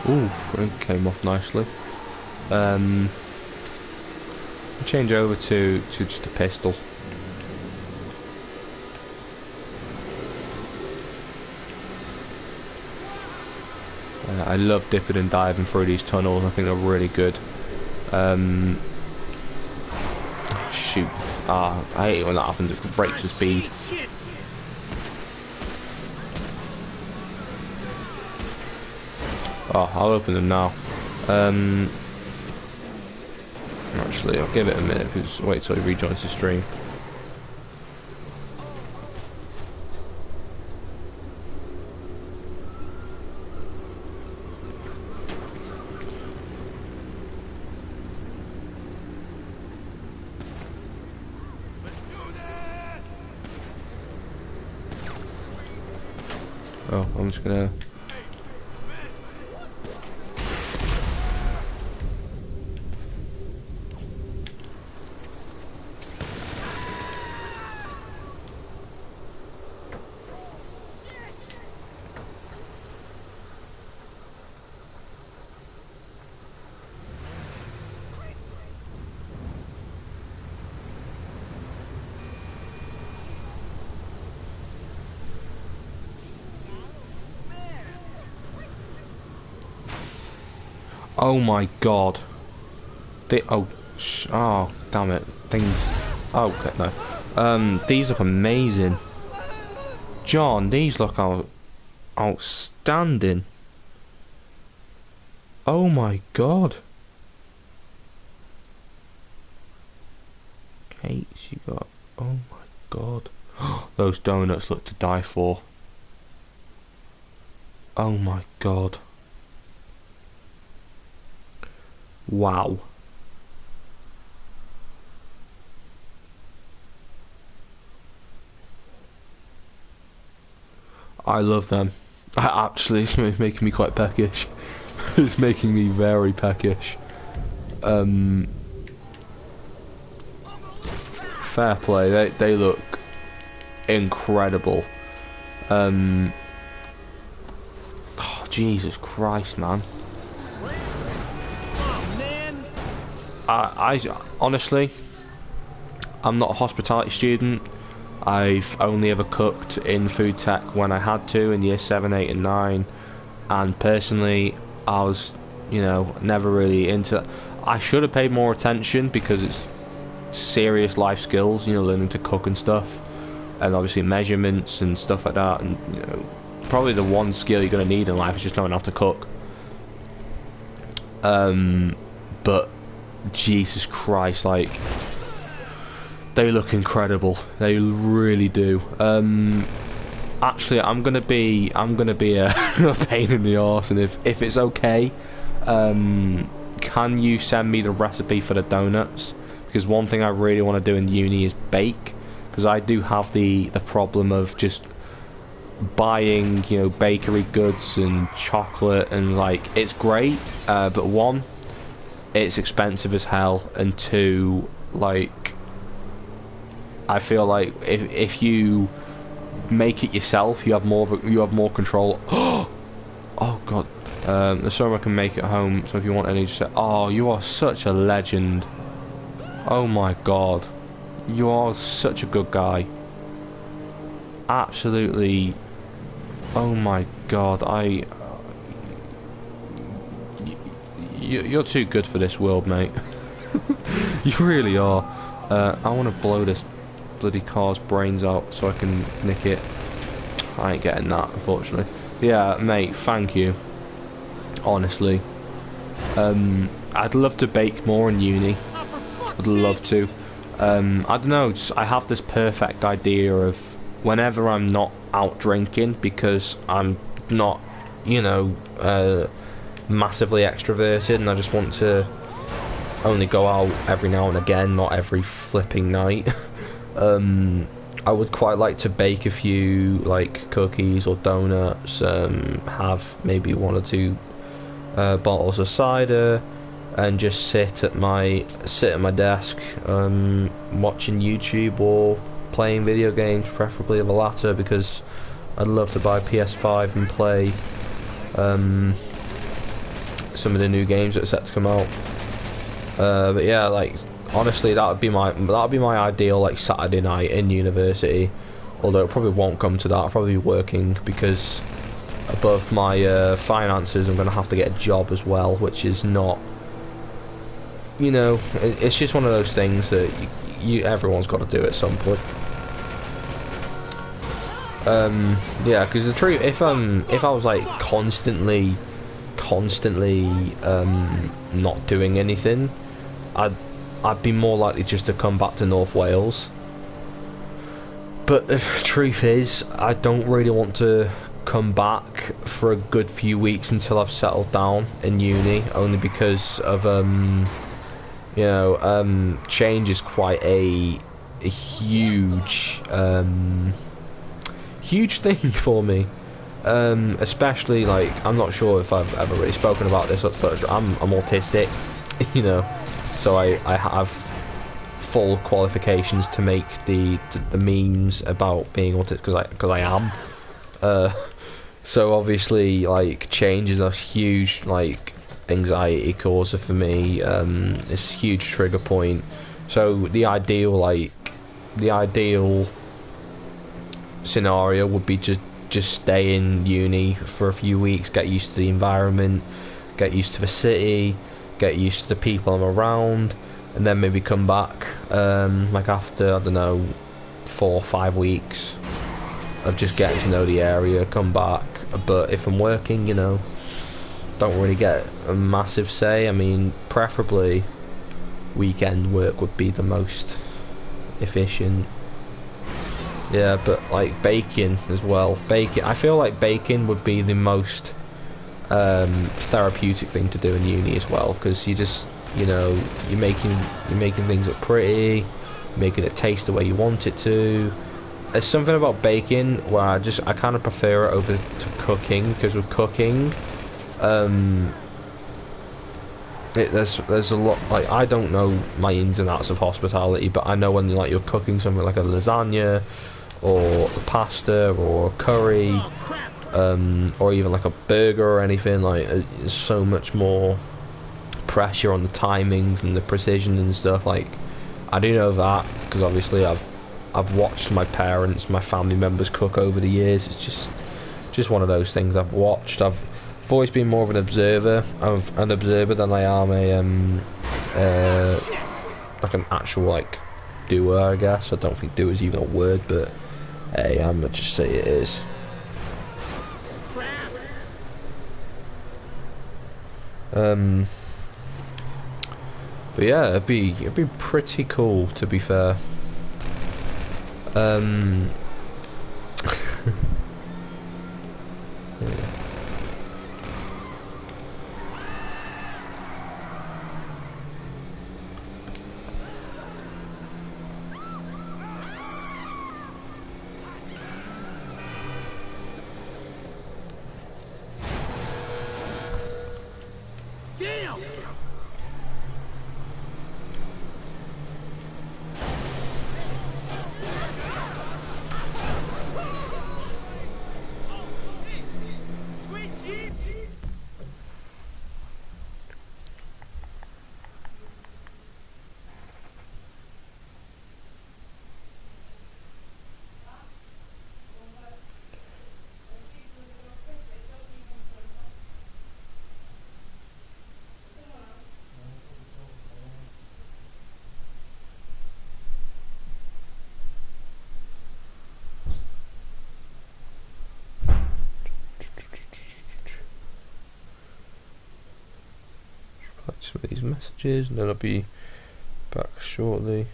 Ooh, it came off nicely. Change over to just a pistol. I love dipping and diving through these tunnels. I think they're really good. Shoot. I hate it when that happens. It breaks the speed. Oh, I'll open them now. Actually, I'll give it a minute, because wait till he rejoins the stream. Oh, I'm just gonna... Oh my god. Oh damn it. Things. Oh, okay, no. These look amazing. John, these look outstanding. Oh my god. Cakes you got. Oh my god. Those donuts look to die for. Oh my god. Wow. I love them. Actually, it's making me quite peckish. It's making me very peckish. Fair play. They look incredible. Oh, Jesus Christ, man. Oh, man. I honestly, I'm not a hospitality student. I've only ever cooked in food tech when I had to in year 7, 8 and 9, and personally I was, you know, never really into. I should have paid more attention because it's serious life skills, you know, learning to cook and stuff, and obviously measurements and stuff like that, and you know, probably the one skill you're going to need in life is just knowing how to cook. But Jesus Christ, like, they look incredible. They really do. Actually, I'm gonna be a, a pain in the arse, and if it's okay, can you send me the recipe for the donuts? Because one thing I really want to do in uni is bake, because I do have the problem of just buying, you know, bakery goods and chocolate, and like, it's great, but one, it's expensive as hell, and two, like, I feel like if you make it yourself, you have more control. Oh God, there's some I can make at home. So if you want any, just say, oh, you are such a legend. Oh my God, you are such a good guy. Absolutely. Oh my God, you're too good for this world, mate. You really are. I want to blow this bloody car's brains out so I can nick it. I ain't getting that, unfortunately. Yeah, mate, thank you. Honestly. I'd love to bake more in uni. I'd love to. I don't know, I have this perfect idea of whenever I'm not out drinking, because I'm not, you know, massively extroverted, and I just want to only go out every now and again, not every flipping night. I would quite like to bake a few, like, cookies or donuts, have maybe 1 or 2 bottles of cider, and just sit at my desk, watching YouTube or playing video games, preferably the latter, because I'd love to buy a PS5 and play some of the new games that are set to come out. But yeah, like, honestly, that would be my ideal, like, Saturday night in university. Although it probably won't come to that. I'll probably be working, because above my finances, I'm going to have to get a job as well, which is not, you know, it's just one of those things that everyone's got to do at some point. Yeah, because the truth, if I was like constantly not doing anything, I'd be more likely just to come back to North Wales. But the truth is, I don't really want to come back for a good few weeks until I've settled down in uni, only because of you know, change is quite a huge thing for me. Especially, like, I'm not sure if I've ever really spoken about this, but I'm autistic, you know, so I have full qualifications to make the memes about being autistic, because I am. So obviously, like, change is a huge, like, anxiety causer for me. It's a huge trigger point. So the ideal scenario would be just stay in uni for a few weeks, get used to the environment, get used to the city, get used to the people I'm around, and then maybe come back, like, after, I don't know, 4 or 5 weeks of just getting to know the area, come back. But if I'm working, you know, don't really get a massive say. I mean, preferably weekend work would be the most efficient. Yeah, but, like, baking as well. I feel like baking would be the most therapeutic thing to do in uni as well, because you just, you know, you're making things look pretty, making it taste the way you want it to, there's something about baking where I kind of prefer it over to cooking, because with cooking, there's a lot, like, I don't know my ins and outs of hospitality, but I know when like you're cooking something like a lasagna or a pasta or a curry, or even like a burger or anything, like there's so much more pressure on the timings and the precision and stuff. Like, I do know that because obviously I've watched my parents, my family members cook over the years. It's just one of those things I've watched. I've always been more of an observer than I am like an actual like doer, I guess. I don't think doer is even a word, but hey, I'm gonna just say it is. But yeah, it'd be pretty cool, to be fair. Yeah. Damn! Some of these messages, and then I'll be back shortly.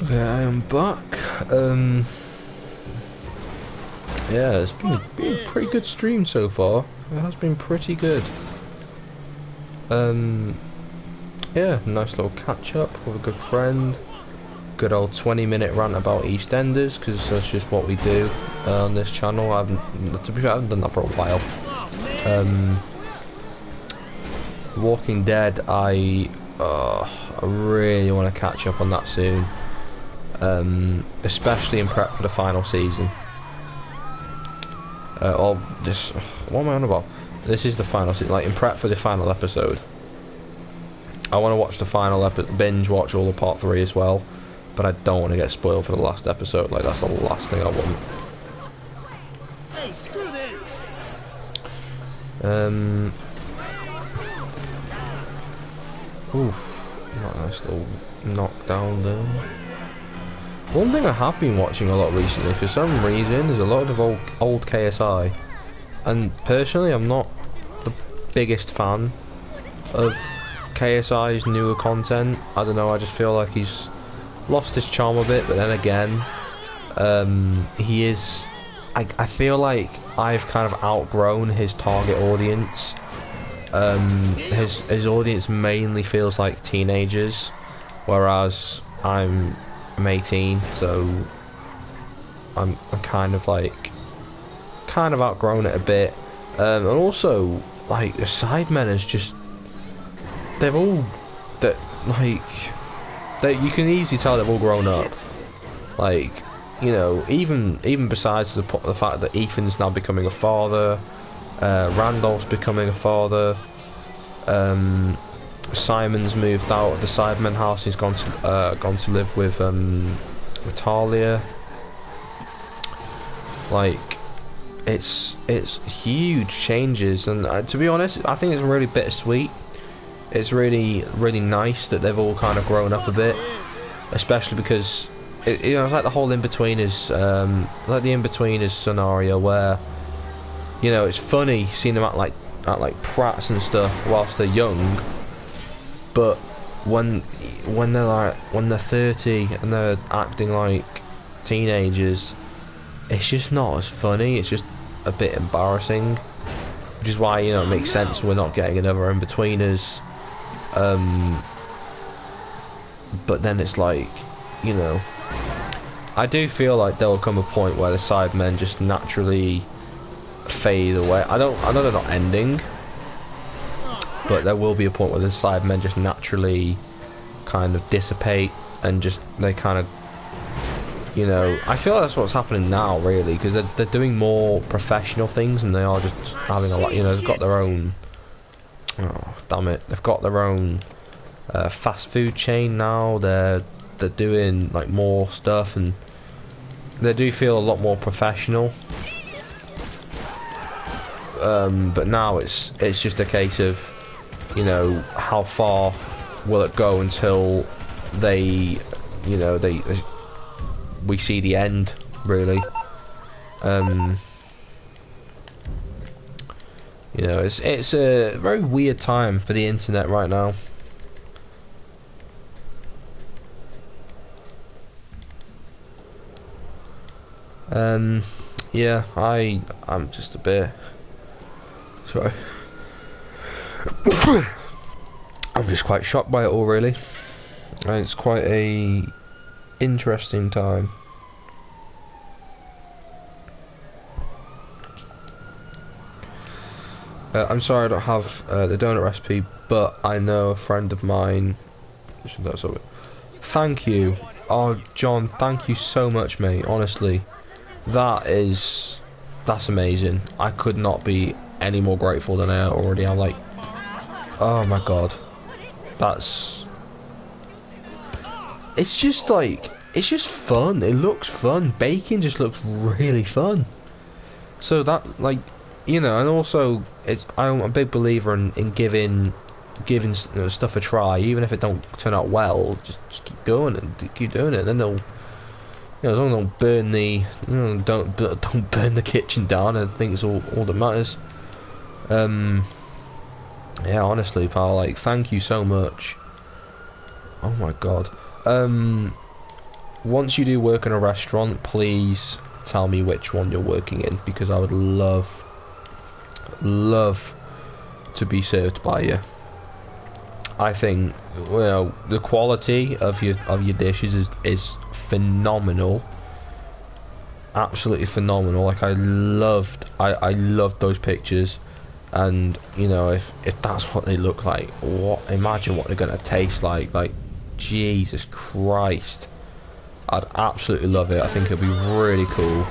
Okay, I am back. Yeah, it's been a pretty good stream so far. It has been pretty good. Yeah, nice little catch up with a good friend. Good old 20-minute rant about EastEnders, because that's just what we do on this channel. To be fair, I haven't done that for a while. Walking Dead, I really want to catch up on that soon. Especially in prep for the final season. What am I on about? This is the final season, like in prep for the final episode. I want to watch the final binge watch all the part 3 as well, but I don't want to get spoiled for the last episode. Like, that's the last thing I want. Hey, screw this. Oof, nice little knockdown there. One thing I have been watching a lot recently, for some reason, is a lot of old KSI. And personally, I'm not the biggest fan of KSI's newer content. I don't know, I just feel like he's lost his charm a bit, but then again, he is... I feel like I've kind of outgrown his target audience. His audience mainly feels like teenagers, whereas I'm 18, so I'm kind of outgrown it a bit. And also, like, the Sidemen is just, they've all, that, like, you can easily tell they've all grown up. Like, you know, even besides the fact that Ethan's now becoming a father, Randolph's becoming a father, Simon's moved out of the Cybermen house. He's gone to live with Talia. Like, it's huge changes, and to be honest, I think it's really bittersweet. It's really nice that they've all kind of grown up a bit, especially because you know, it's like the whole in-betweeners, like the in-betweeners scenario where, you know, it's funny seeing them act like prats and stuff whilst they're young, but when they're 30 and they're acting like teenagers, it's just not as funny. It's just a bit embarrassing, which is why, you know, it makes sense we're not getting another in-betweeners. But then it's like, you know, I do feel like there will come a point where the Cybermen just naturally fade away. I know they're not ending, but there will be a point where the Cybermen just naturally kind of dissipate and just they kind of, you know, I feel like that's what's happening now, really, because they're doing more professional things and they are just having a lot. You know, they've got their own. Oh damn it! They've got their own fast food chain now. They're doing like more stuff and they do feel a lot more professional. But now it's just a case of, you know, how far will it go until they, you know, we see the end, really. You know, it's a very weird time for the internet right now. Yeah, I'm just a bit. Sorry. I'm just quite shocked by it all, really. It's quite a interesting time. I'm sorry I don't have the donut recipe, but I know a friend of mine. Thank you. Oh, John, thank you so much, mate. Honestly, that's amazing. I could not be any more grateful than I already am. Like, oh my god, it's just like, it's just fun. It looks fun. Baking just looks really fun. So that, like, you know, and also I'm a big believer in giving you know, stuff a try, even if it don't turn out well. Just keep going and keep doing it. And then they'll, you know, as long as they don't burn the, you know, don't burn the kitchen down. I think it's all that matters. Yeah, honestly, pal, like, thank you so much. Oh my god. Once you do work in a restaurant, please tell me which one you're working in, because I would love to be served by you. I think, well, the quality of your dishes is phenomenal. Absolutely phenomenal. Like, I loved those pictures, and you know, if that's what they look like, imagine what they're gonna taste like. Like, Jesus Christ, I'd absolutely love it. I think it'd be really cool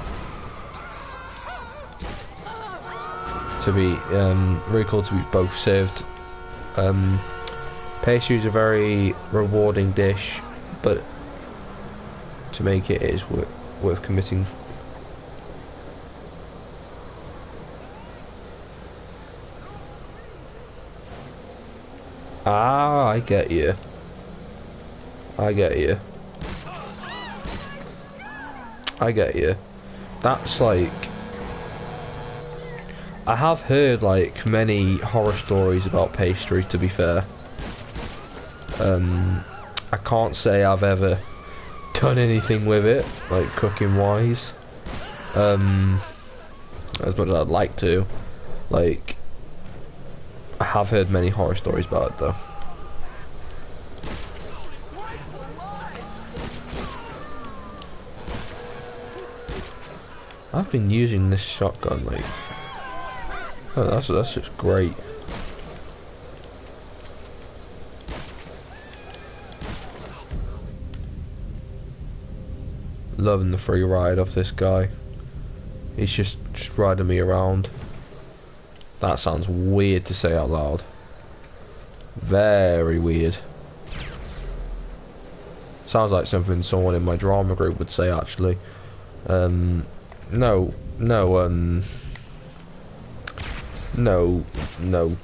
to be to be both served. Pastry is a very rewarding dish, but to make it is worth committing. Ah, I get you. I get you. I get you. That's like, I have heard like many horror stories about pastry, to be fair. I can't say I've ever done anything with it, like cooking wise, as much as I'd like to. Like, I have heard many horror stories about it though. I've been using this shotgun, like, oh, that's just great. loving the free ride of this guy. He's just riding me around. That sounds weird to say out loud. Very weird. Sounds like something someone in my drama group would say, actually. No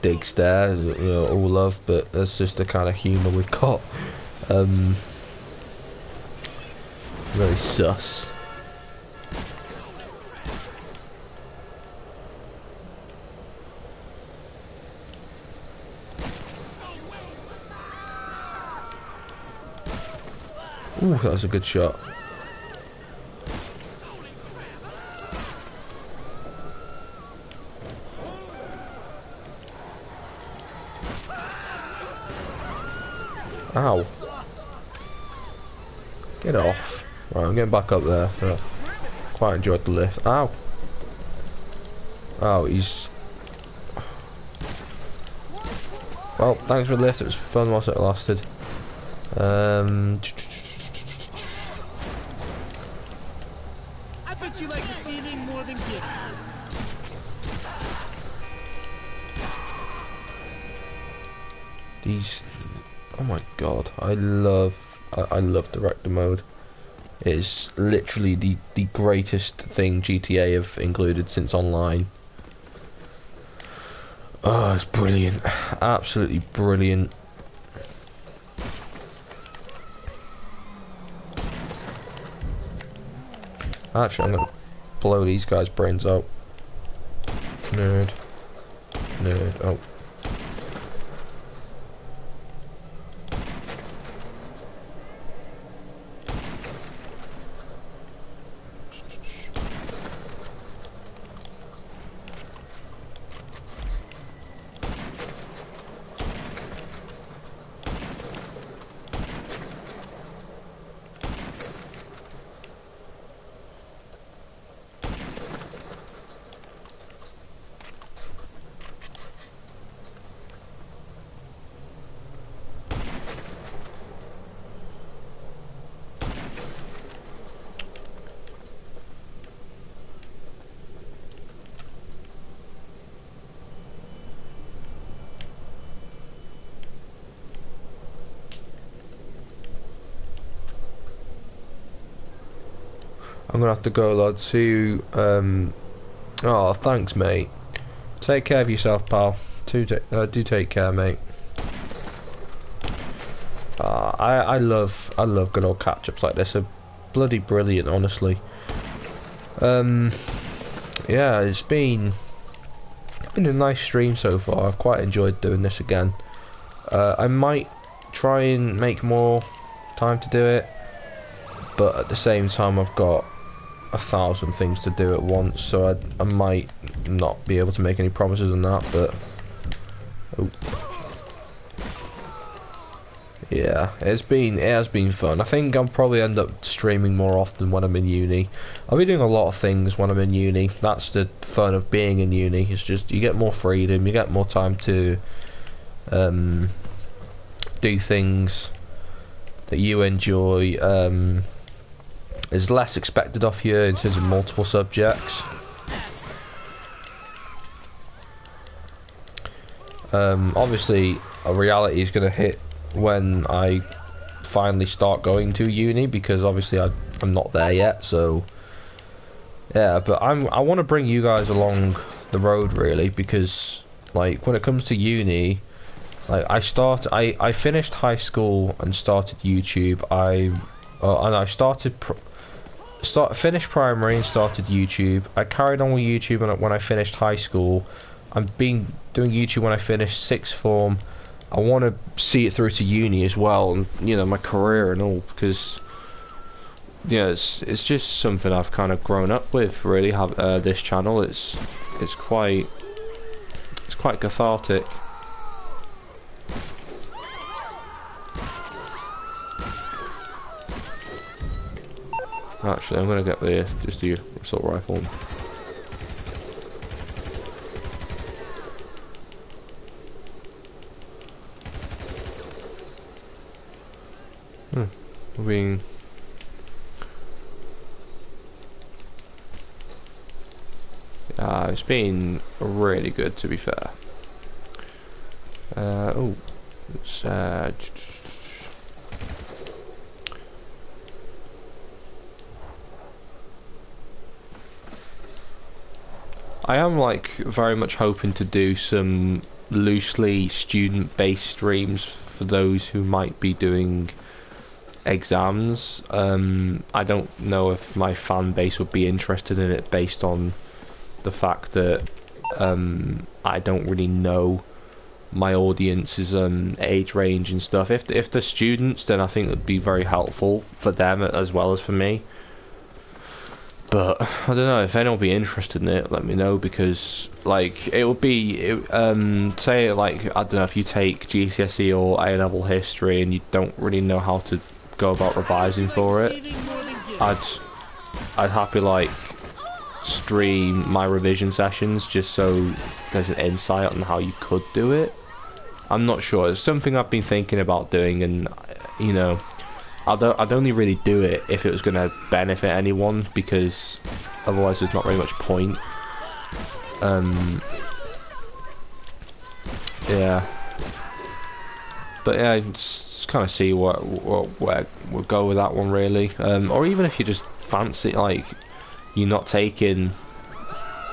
digs there, you know, all love, but that's just the kind of humour we've got. Very sus. Ooh, that was a good shot. Ow. Get off. Right, I'm getting back up there. Yeah. Quite enjoyed the lift. Ow. Oh, he's... Well, thanks for the lift. It was fun whilst it lasted. I bet you like receiving more than giving. These... Oh my god, I love director mode. It is literally the greatest thing GTA have included since online. Oh, it's brilliant. Absolutely brilliant. Actually, I'm gonna blow these guys' brains out. Nerd. Nerd. Oh. I'm gonna have to go, lads. Oh, thanks, mate. Take care of yourself, pal. Do take care, mate. I love good old catch-ups like this. They're bloody brilliant, honestly. Yeah, it's been a nice stream so far. I've quite enjoyed doing this again. I might try and make more time to do it, but at the same time I've got 1,000 things to do at once, so I might not be able to make any promises on that, but oh. Yeah, it has been fun. I think I'll probably end up streaming more often when I'm in uni. I'll be doing a lot of things when I'm in uni. That's the fun of being in uni. It's just you get more freedom, you get more time to do things that you enjoy. There's less expected of you in terms of multiple subjects. Obviously, a reality is going to hit when I finally start going to uni, because obviously I'm not there yet. So yeah, but I want to bring you guys along the road, really, because like when it comes to uni, like I finished high school and started YouTube. And I finished primary and started YouTube. I carried on with YouTube when I finished high school. I've been doing YouTube when I finished sixth form. I want to see it through to uni as well, and you know, my career and all, because yeah, it's just something I've kind of grown up with. Really, have this channel. It's quite cathartic. Actually, I'm gonna get just the assault rifle. It's been really good, to be fair. Oh, it's I am like very much hoping to do some loosely student-based streams for those who might be doing exams. I don't know if my fan base would be interested in it based on the fact that I don't really know my audience's age range and stuff. If they're students, then I think it'd be very helpful for them as well as for me. But I don't know if anyone will be interested in it. Let me know, because like it would be say like I don't know, if you take GCSE or A level history and you don't really know how to go about revising for it, I'd happily like stream my revision sessions just so there's an insight on how you could do it. I'm not sure. It's something I've been thinking about doing, and you know, I'd only really do it if it was going to benefit anyone, because otherwise there's not very much point. Yeah. But yeah, just kind of see where we'll go with that one, really. Or even if you just fancy, like, you're not taking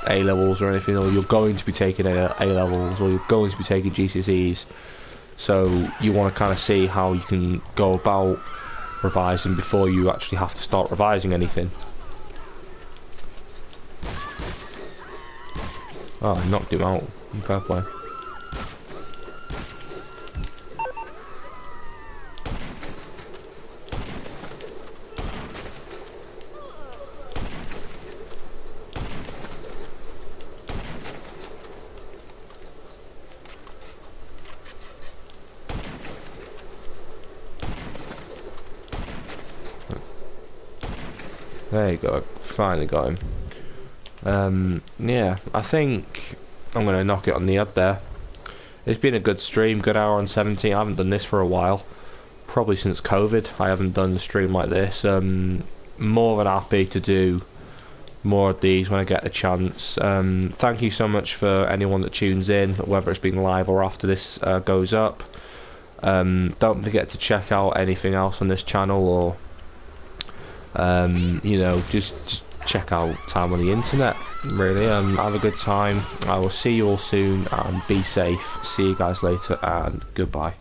A levels or anything, or you're going to be taking A levels, or you're going to be taking GCSEs, so you want to kind of see how you can go about revising before you actually have to start revising anything. Oh, I knocked him out. Fair play. There you go, finally got him. Yeah, I think I'm going to knock it on the head there. It's been a good stream, good hour and 17. I haven't done this for a while. Probably since COVID, I haven't done a stream like this. More than happy to do more of these when I get a chance. Thank you so much for anyone that tunes in, whether it's been live or after this goes up. Don't forget to check out anything else on this channel, or you know, just check out time on the internet, really. Have a good time. I will see you all soon, and be safe. See you guys later, and goodbye.